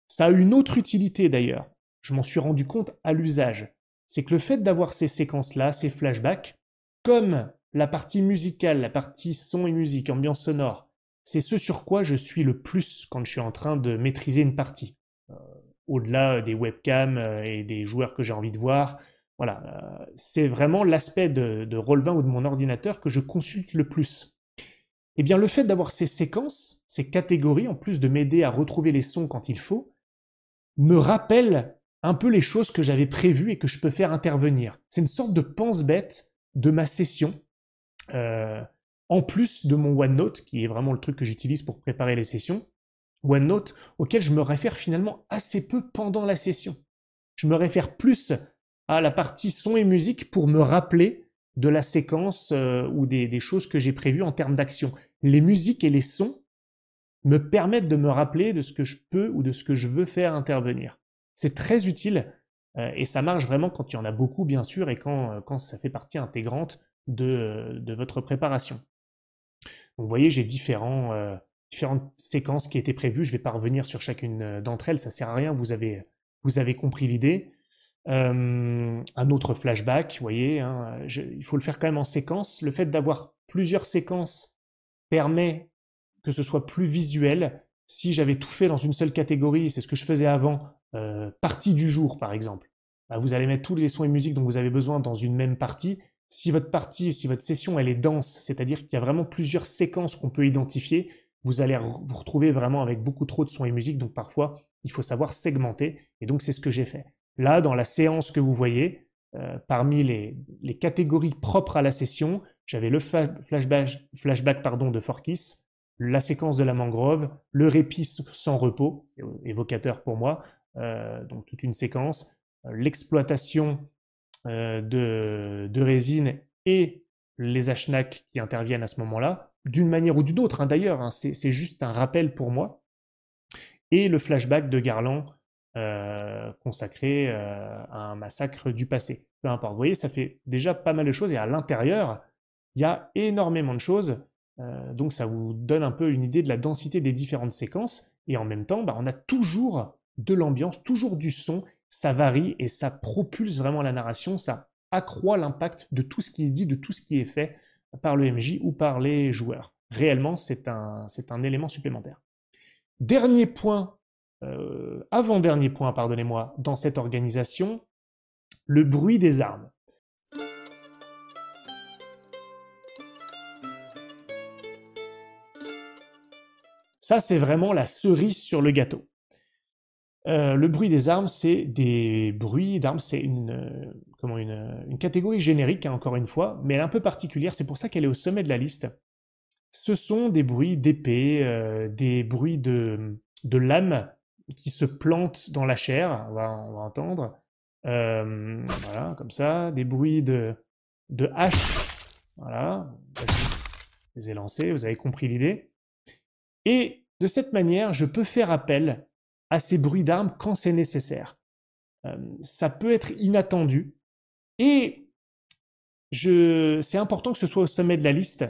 Ça a une autre utilité d'ailleurs, je m'en suis rendu compte à l'usage, c'est que le fait d'avoir ces séquences-là, ces flashbacks, comme la partie musicale, la partie son et musique, ambiance sonore, c'est ce sur quoi je suis le plus quand je suis en train de maîtriser une partie. Au-delà des webcams et des joueurs que j'ai envie de voir, voilà, c'est vraiment l'aspect de Roll20 ou de mon ordinateur que je consulte le plus. Eh bien, le fait d'avoir ces séquences, ces catégories, en plus de m'aider à retrouver les sons quand il faut, me rappelle un peu les choses que j'avais prévues et que je peux faire intervenir. C'est une sorte de pense-bête de ma session, euh, en plus de mon OneNote, qui est vraiment le truc que j'utilise pour préparer les sessions. OneNote auquel je me réfère finalement assez peu pendant la session. Je me réfère plus à la partie son et musique pour me rappeler de la séquence ou des choses que j'ai prévues en termes d'action. Les musiques et les sons me permettent de me rappeler de ce que je peux ou de ce que je veux faire intervenir. C'est très utile et ça marche vraiment quand il y en a beaucoup, bien sûr, et quand ça fait partie intégrante de votre préparation. Donc, vous voyez, j'ai différentes séquences qui étaient prévues. Je ne vais pas revenir sur chacune d'entre elles, ça ne sert à rien, vous avez compris l'idée. Un autre flashback, vous voyez, hein, il faut le faire quand même en séquence. Le fait d'avoir plusieurs séquences permet que ce soit plus visuel. Si j'avais tout fait dans une seule catégorie, c'est ce que je faisais avant, partie du jour par exemple, bah, vous allez mettre tous les sons et musiques dont vous avez besoin dans une même partie. Si votre partie, si votre session elle est dense, c'est-à-dire qu'il y a vraiment plusieurs séquences qu'on peut identifier, vous allez vous retrouver vraiment avec beaucoup trop de sons et musiques, donc parfois il faut savoir segmenter, et donc c'est ce que j'ai fait. Là, dans la séance que vous voyez, parmi les catégories propres à la session, j'avais le flashback de Forkis, la séquence de la mangrove, le répit sans repos, c'est évocateur pour moi, donc toute une séquence, l'exploitation de résine et les ashnaks qui interviennent à ce moment-là, d'une manière ou d'une autre, hein, d'ailleurs, hein, c'est juste un rappel pour moi, et le flashback de Garland consacré à un massacre du passé. Peu importe, vous voyez, ça fait déjà pas mal de choses, et à l'intérieur, il y a énormément de choses, donc ça vous donne un peu une idée de la densité des différentes séquences, et en même temps, bah, on a toujours de l'ambiance, toujours du son, ça varie, et ça propulse vraiment la narration, ça accroît l'impact de tout ce qui est dit, de tout ce qui est fait par le MJ ou par les joueurs. Réellement, c'est un élément supplémentaire. Dernier point, avant-dernier point, pardonnez-moi, dans cette organisation, le bruit des armes. Ça, c'est vraiment la cerise sur le gâteau. Le bruit des armes, c'est des bruits d'armes, c'est une catégorie générique, hein, encore une fois, mais elle est un peu particulière, c'est pour ça qu'elle est au sommet de la liste. Ce sont des bruits d'épée, des bruits de lames qui se plantent dans la chair, on va entendre. Voilà, comme ça. Des bruits de hache. Voilà. Je les ai lancés, vous avez compris l'idée. Et de cette manière, je peux faire appel à ces bruits d'armes quand c'est nécessaire. Ça peut être inattendu. Et c'est important que ce soit au sommet de la liste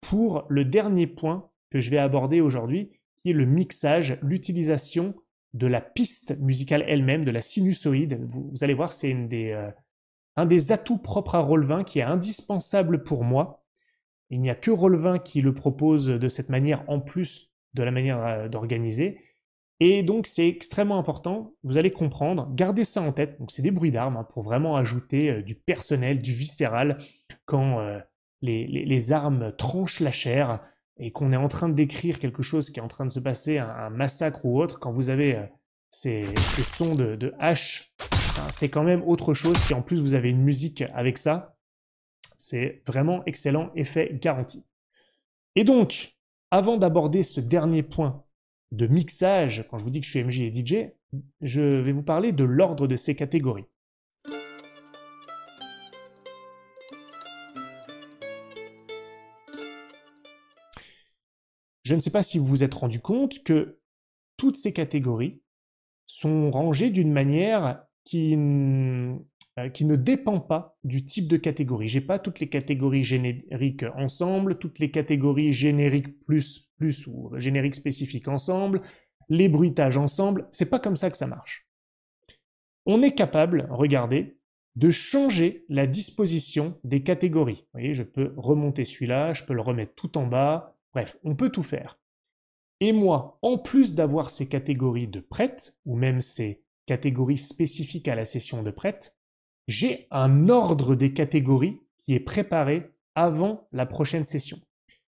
pour le dernier point que je vais aborder aujourd'hui, qui est le mixage, l'utilisation de la piste musicale elle-même, de la sinusoïde. Vous allez voir, c'est un des atouts propres à Roll20 qui est indispensable pour moi. Il n'y a que Roll20 qui le propose de cette manière, en plus de la manière d'organiser. Et donc, c'est extrêmement important. Vous allez comprendre. Gardez ça en tête. Donc, c'est des bruits d'armes, hein, pour vraiment ajouter du personnel, du viscéral, quand les armes tranchent la chair et qu'on est en train de décrire quelque chose qui est en train de se passer, un massacre ou autre. Quand vous avez ces sons de hache, hein, c'est quand même autre chose. Si en plus vous avez une musique avec ça, c'est vraiment excellent, effet garanti. Et donc, avant d'aborder ce dernier point de mixage, quand je vous dis que je suis MJ et DJ, je vais vous parler de l'ordre de ces catégories. Je ne sais pas si vous vous êtes rendu compte que toutes ces catégories sont rangées d'une manière qui ne dépend pas du type de catégorie. J'ai pas toutes les catégories génériques ensemble, toutes les catégories génériques plus ou génériques spécifiques ensemble, les bruitages ensemble. C'est pas comme ça que ça marche. On est capable, regardez, de changer la disposition des catégories. Vous voyez, je peux remonter celui-là, je peux le remettre tout en bas. Bref, on peut tout faire. Et moi, en plus d'avoir ces catégories de prêtes, ou même ces catégories spécifiques à la session de prêtes, j'ai un ordre des catégories qui est préparé avant la prochaine session.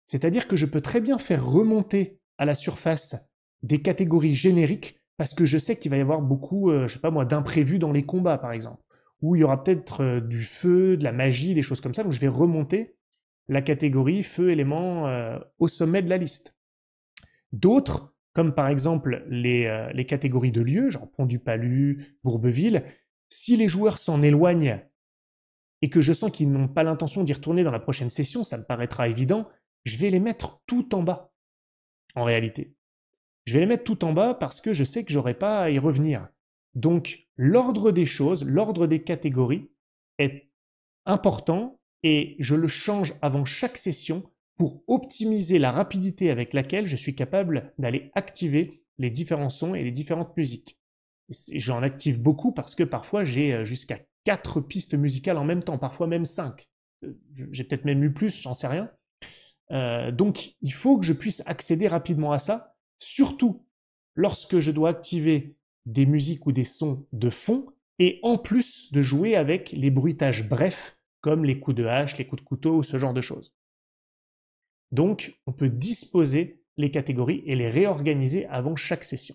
C'est-à-dire que je peux très bien faire remonter à la surface des catégories génériques parce que je sais qu'il va y avoir beaucoup, je sais pas moi, d'imprévus dans les combats par exemple, où il y aura peut-être du feu, de la magie, des choses comme ça, donc je vais remonter la catégorie feu élément au sommet de la liste. D'autres, comme par exemple les catégories de lieux, genre Pont-du-Palu, Bourbeville, si les joueurs s'en éloignent et que je sens qu'ils n'ont pas l'intention d'y retourner dans la prochaine session, ça me paraîtra évident, je vais les mettre tout en bas, en réalité. Je vais les mettre tout en bas parce que je sais que j'aurai pas à y revenir. Donc, l'ordre des choses, l'ordre des catégories est important et je le change avant chaque session pour optimiser la rapidité avec laquelle je suis capable d'aller activer les différents sons et les différentes musiques. J'en active beaucoup parce que parfois j'ai jusqu'à 4 pistes musicales en même temps, parfois même 5. J'ai peut-être même eu plus, j'en sais rien. Donc il faut que je puisse accéder rapidement à ça, surtout lorsque je dois activer des musiques ou des sons de fond, et en plus de jouer avec les bruitages brefs, comme les coups de hache, les coups de couteau ou ce genre de choses. Donc on peut disposer les catégories et les réorganiser avant chaque session.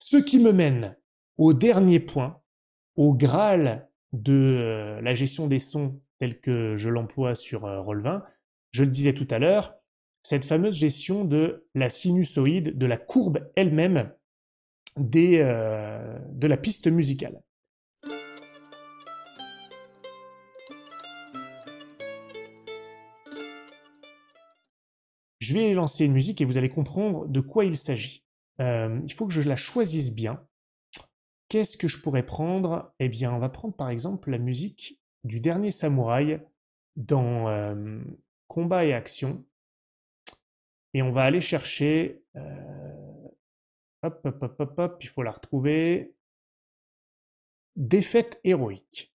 Ce qui me mène au dernier point, au Graal de la gestion des sons tel que je l'emploie sur Roll20. Je le disais tout à l'heure, cette fameuse gestion de la sinusoïde, de la courbe elle-même de la piste musicale. Je vais lancer une musique et vous allez comprendre de quoi il s'agit. Il faut que je la choisisse bien. Qu'est-ce que je pourrais prendre? Eh bien, on va prendre par exemple la musique du dernier samouraï dans Combat et Action. Et on va aller chercher... hop, hop, hop, hop, hop, il faut la retrouver. Défaite héroïque.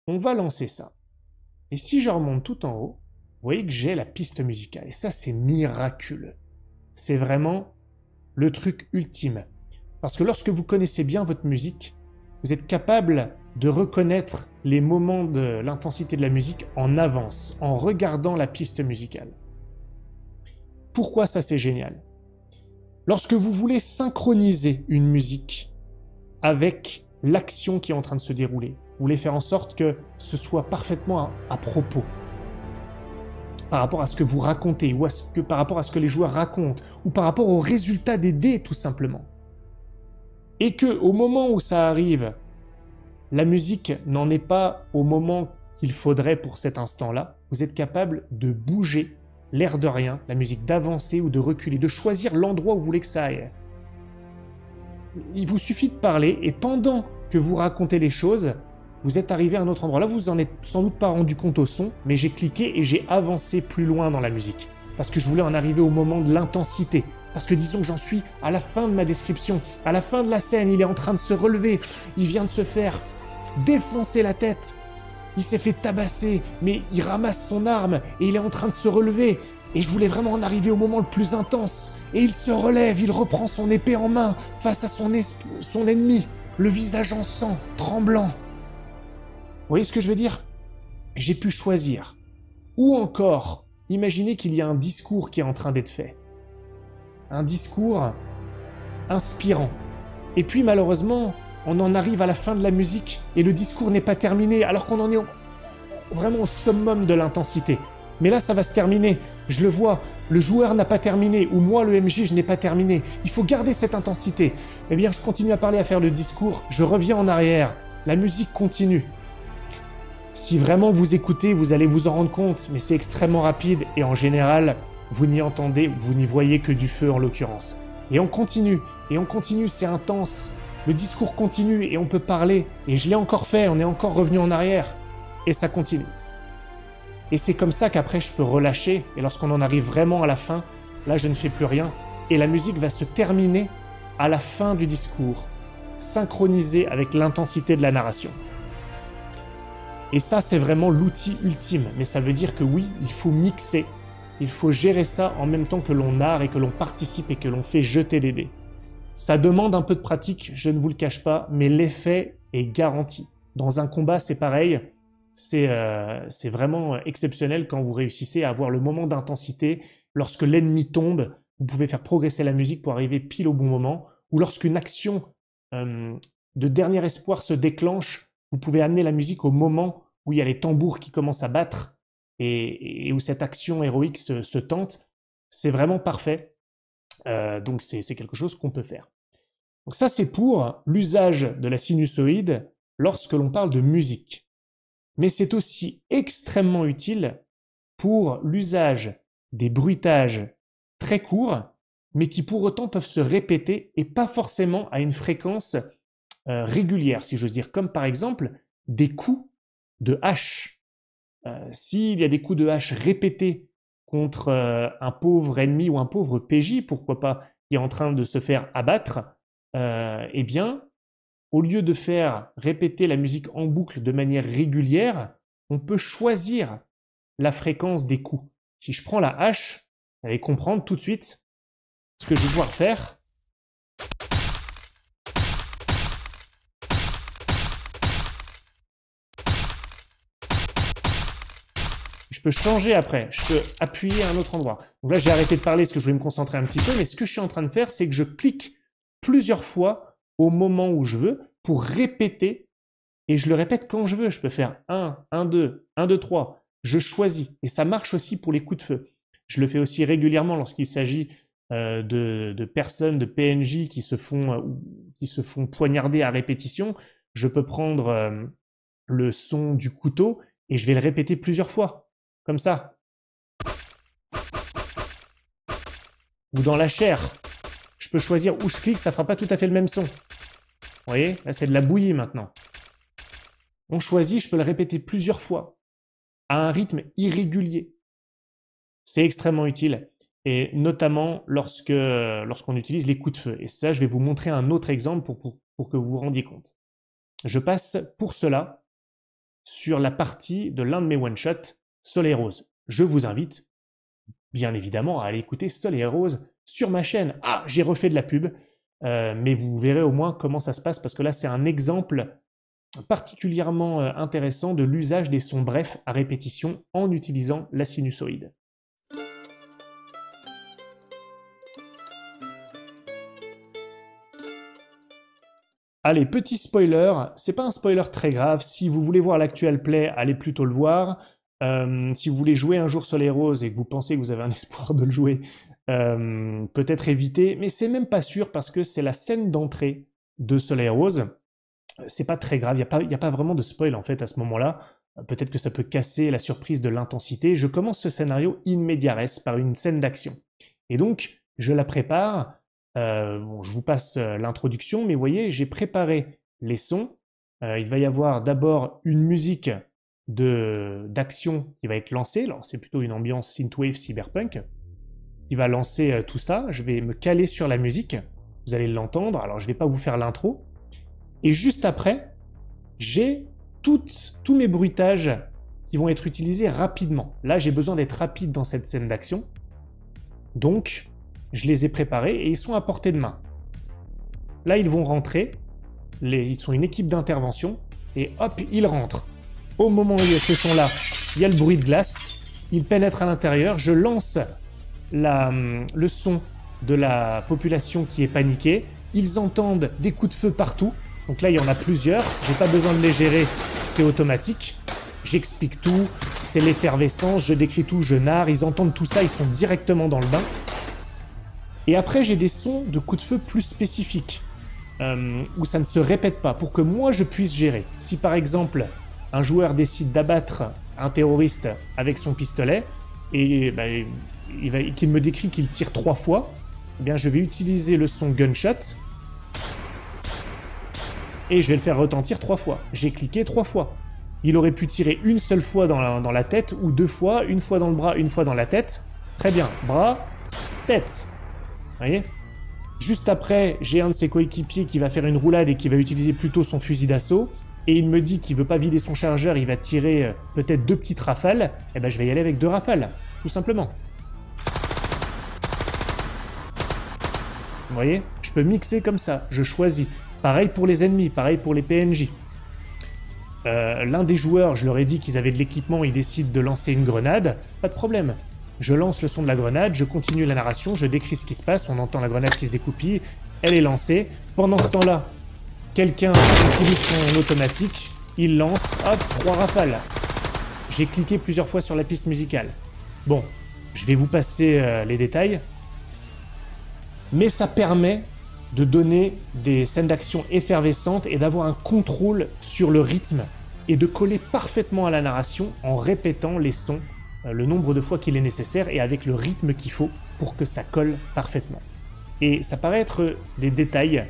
On va lancer ça. Et si je remonte tout en haut, vous voyez que j'ai la piste musicale. Et ça, c'est miraculeux. C'est vraiment le truc ultime. Parce que lorsque vous connaissez bien votre musique, vous êtes capable de reconnaître les moments de l'intensité de la musique en avance, en regardant la piste musicale. Pourquoi ça c'est génial? Lorsque vous voulez synchroniser une musique avec l'action qui est en train de se dérouler, vous voulez faire en sorte que ce soit parfaitement à propos, par rapport à ce que vous racontez, ou par rapport à ce que les joueurs racontent, ou par rapport au résultat des dés tout simplement. Et que au moment où ça arrive, la musique n'en est pas au moment qu'il faudrait pour cet instant-là, vous êtes capable de bouger l'air de rien, la musique d'avancer ou de reculer, de choisir l'endroit où vous voulez que ça aille. Il vous suffit de parler et pendant que vous racontez les choses, vous êtes arrivé à un autre endroit. Là, vous vous en êtes sans doute pas rendu compte au son, mais j'ai cliqué et j'ai avancé plus loin dans la musique. Parce que je voulais en arriver au moment de l'intensité. Parce que disons que j'en suis à la fin de ma description, à la fin de la scène, il est en train de se relever, il vient de se faire défoncer la tête, il s'est fait tabasser, mais il ramasse son arme et il est en train de se relever. Et je voulais vraiment en arriver au moment le plus intense. Et il se relève, il reprend son épée en main face à son ennemi, le visage en sang, tremblant. Vous voyez ce que je veux dire? J'ai pu choisir. Ou encore, imaginez qu'il y a un discours qui est en train d'être fait. Un discours inspirant. Et puis malheureusement, on en arrive à la fin de la musique et le discours n'est pas terminé alors qu'on en est vraiment au summum de l'intensité. Mais là, ça va se terminer. Je le vois, le joueur n'a pas terminé, ou moi, le MJ, je n'ai pas terminé. Il faut garder cette intensité. Eh bien, je continue à parler, à faire le discours, je reviens en arrière. La musique continue. Si vraiment vous écoutez, vous allez vous en rendre compte, mais c'est extrêmement rapide et en général, vous n'y entendez, vous n'y voyez que du feu en l'occurrence. Et on continue, c'est intense. Le discours continue et on peut parler. Et je l'ai encore fait, on est encore revenu en arrière. Et ça continue. Et c'est comme ça qu'après je peux relâcher. Et lorsqu'on en arrive vraiment à la fin, là je ne fais plus rien. Et la musique va se terminer à la fin du discours, synchronisée avec l'intensité de la narration. Et ça, c'est vraiment l'outil ultime. Mais ça veut dire que oui, il faut mixer. Il faut gérer ça en même temps que l'on narre et que l'on participe et que l'on fait jeter les dés. Ça demande un peu de pratique, je ne vous le cache pas, mais l'effet est garanti. Dans un combat, c'est pareil. C'est vraiment exceptionnel quand vous réussissez à avoir le moment d'intensité. Lorsque l'ennemi tombe, vous pouvez faire progresser la musique pour arriver pile au bon moment. Ou lorsqu'une action de dernier espoir se déclenche, vous pouvez amener la musique au moment où il y a les tambours qui commencent à battre et où cette action héroïque se tente. C'est vraiment parfait. Donc c'est quelque chose qu'on peut faire. Donc ça, c'est pour l'usage de la sinusoïde lorsque l'on parle de musique. Mais c'est aussi extrêmement utile pour l'usage des bruitages très courts, mais qui pour autant peuvent se répéter et pas forcément à une fréquence régulière, si j'ose dire, comme par exemple des coups de hache. S'il y a des coups de hache répétés contre un pauvre ennemi ou un pauvre PJ, pourquoi pas, qui est en train de se faire abattre, eh bien, au lieu de faire répéter la musique en boucle de manière régulière, on peut choisir la fréquence des coups. Si je prends la hache, vous allez comprendre tout de suite ce que je vais pouvoir faire. Je peux changer après, je peux appuyer à un autre endroit. Donc là, j'ai arrêté de parler parce que je voulais me concentrer un petit peu, mais ce que je suis en train de faire, c'est que je clique plusieurs fois au moment où je veux pour répéter, et je le répète quand je veux. Je peux faire 1, 1, 2, 1, 2, 3. Je choisis, et ça marche aussi pour les coups de feu. Je le fais aussi régulièrement lorsqu'il s'agit de personnes, de PNJ qui se font poignarder à répétition. Je peux prendre le son du couteau et je vais le répéter plusieurs fois, comme ça. Ou dans la chair, je peux choisir où je clique, ça fera pas tout à fait le même son. Vous voyez, là c'est de la bouillie maintenant. On choisit, je peux le répéter plusieurs fois, à un rythme irrégulier. C'est extrêmement utile, et notamment lorsqu'on utilise les coups de feu. Et ça, je vais vous montrer un autre exemple pour que vous vous rendiez compte. Je passe pour cela sur la partie de l'un de mes one-shots, Soleil Rose. Je vous invite, bien évidemment, à aller écouter Soleil Rose sur ma chaîne. Ah, j'ai refait de la pub, mais vous verrez au moins comment ça se passe, parce que là, c'est un exemple particulièrement intéressant de l'usage des sons brefs à répétition en utilisant la sinusoïde. Allez, petit spoiler, c'est pas un spoiler très grave, si vous voulez voir l'actual play, allez plutôt le voir. Si vous voulez jouer un jour Soleil Rose et que vous pensez que vous avez un espoir de le jouer, peut-être éviter, mais c'est même pas sûr parce que c'est la scène d'entrée de Soleil Rose. C'est pas très grave, il n'y a pas vraiment de spoil en fait à ce moment-là. Peut-être que ça peut casser la surprise de l'intensité. Je commence ce scénario in media res par une scène d'action. Et donc, je la prépare. Bon, je vous passe l'introduction, mais vous voyez, j'ai préparé les sons. Il va y avoir d'abord une musique d'action qui va être lancée. Alors, c'est plutôt une ambiance synthwave cyberpunk qui va lancer tout ça. Je vais me caler sur la musique. Vous allez l'entendre. Alors, je ne vais pas vous faire l'intro. Et juste après, j'ai tous mes bruitages qui vont être utilisés rapidement. Là, j'ai besoin d'être rapide dans cette scène d'action. Donc, je les ai préparés et ils sont à portée de main. Là, ils vont rentrer. Ils sont une équipe d'intervention. Et hop, ils rentrent. Au moment où il y a ce son-là, il y a le bruit de glace. Ils pénètrent à l'intérieur. Je lance le son de la population qui est paniquée. Ils entendent des coups de feu partout. Donc là, il y en a plusieurs. Je n'ai pas besoin de les gérer. C'est automatique. J'explique tout. C'est l'effervescence. Je décris tout. Je narre. Ils entendent tout ça. Ils sont directement dans le bain. Et après, j'ai des sons de coups de feu plus spécifiques, où ça ne se répète pas, pour que moi, je puisse gérer. Si par exemple, un joueur décide d'abattre un terroriste avec son pistolet, et qu'il me décrit qu'il tire 3 fois, eh bien je vais utiliser le son gunshot et je vais le faire retentir 3 fois. J'ai cliqué 3 fois. Il aurait pu tirer une seule fois dans la tête ou 2 fois, une fois dans le bras, une fois dans la tête. Très bien, bras, tête. Vous voyez? Juste après, j'ai un de ses coéquipiers qui va faire une roulade et qui va utiliser plutôt son fusil d'assaut. Et il me dit qu'il veut pas vider son chargeur, il va tirer peut-être 2 petites rafales. Eh ben je vais y aller avec 2 rafales, tout simplement. Vous voyez? Je peux mixer comme ça, je choisis. Pareil pour les ennemis, pareil pour les PNJ. L'un des joueurs, je leur ai dit qu'ils avaient de l'équipement, ils décident de lancer une grenade. Pas de problème. Je lance le son de la grenade, je continue la narration, je décris ce qui se passe, on entend la grenade qui se découpille, elle est lancée. Pendant ce temps-là, quelqu'un utilise son automatique, il lance, hop, 3 rafales. J'ai cliqué plusieurs fois sur la piste musicale. Bon, je vais vous passer les détails. Mais ça permet de donner des scènes d'action effervescentes et d'avoir un contrôle sur le rythme et de coller parfaitement à la narration en répétant les sons le nombre de fois qu'il est nécessaire et avec le rythme qu'il faut pour que ça colle parfaitement. Et ça paraît être des détails,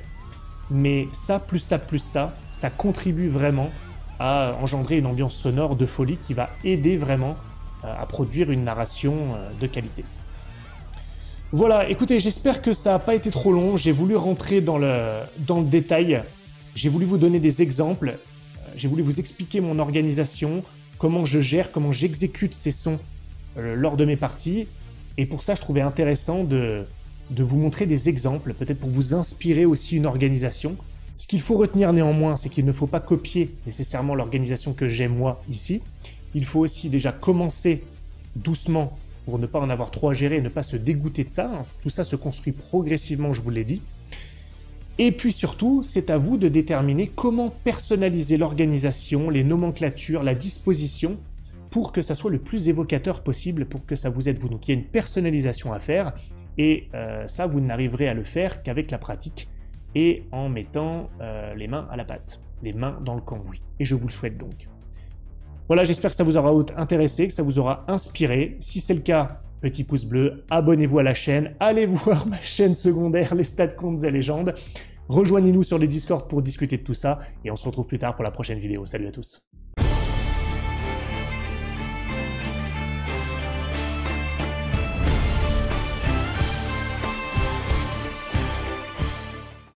mais ça, ça contribue vraiment à engendrer une ambiance sonore de folie qui va aider vraiment à produire une narration de qualité. Voilà, écoutez, j'espère que ça n'a pas été trop long. J'ai voulu rentrer dans le détail. J'ai voulu vous donner des exemples. J'ai voulu vous expliquer mon organisation, comment je gère, comment j'exécute ces sons lors de mes parties. Et pour ça, je trouvais intéressant de vous montrer des exemples, peut-être pour vous inspirer aussi une organisation. Ce qu'il faut retenir néanmoins, c'est qu'il ne faut pas copier nécessairement l'organisation que j'ai moi ici. Il faut aussi déjà commencer doucement pour ne pas en avoir trop à gérer et ne pas se dégoûter de ça. Tout ça se construit progressivement, je vous l'ai dit. Et puis surtout, c'est à vous de déterminer comment personnaliser l'organisation, les nomenclatures, la disposition, pour que ça soit le plus évocateur possible, pour que ça vous aide vous. Donc il y a une personnalisation à faire, et ça, vous n'arriverez à le faire qu'avec la pratique, et en mettant les mains à la pâte, les mains dans le cambouis. Et je vous le souhaite donc. Voilà, j'espère que ça vous aura intéressé, que ça vous aura inspiré. Si c'est le cas, petit pouce bleu, abonnez-vous à la chaîne, allez voir ma chaîne secondaire, les stats, contes et légendes. Rejoignez-nous sur les Discord pour discuter de tout ça, et on se retrouve plus tard pour la prochaine vidéo. Salut à tous.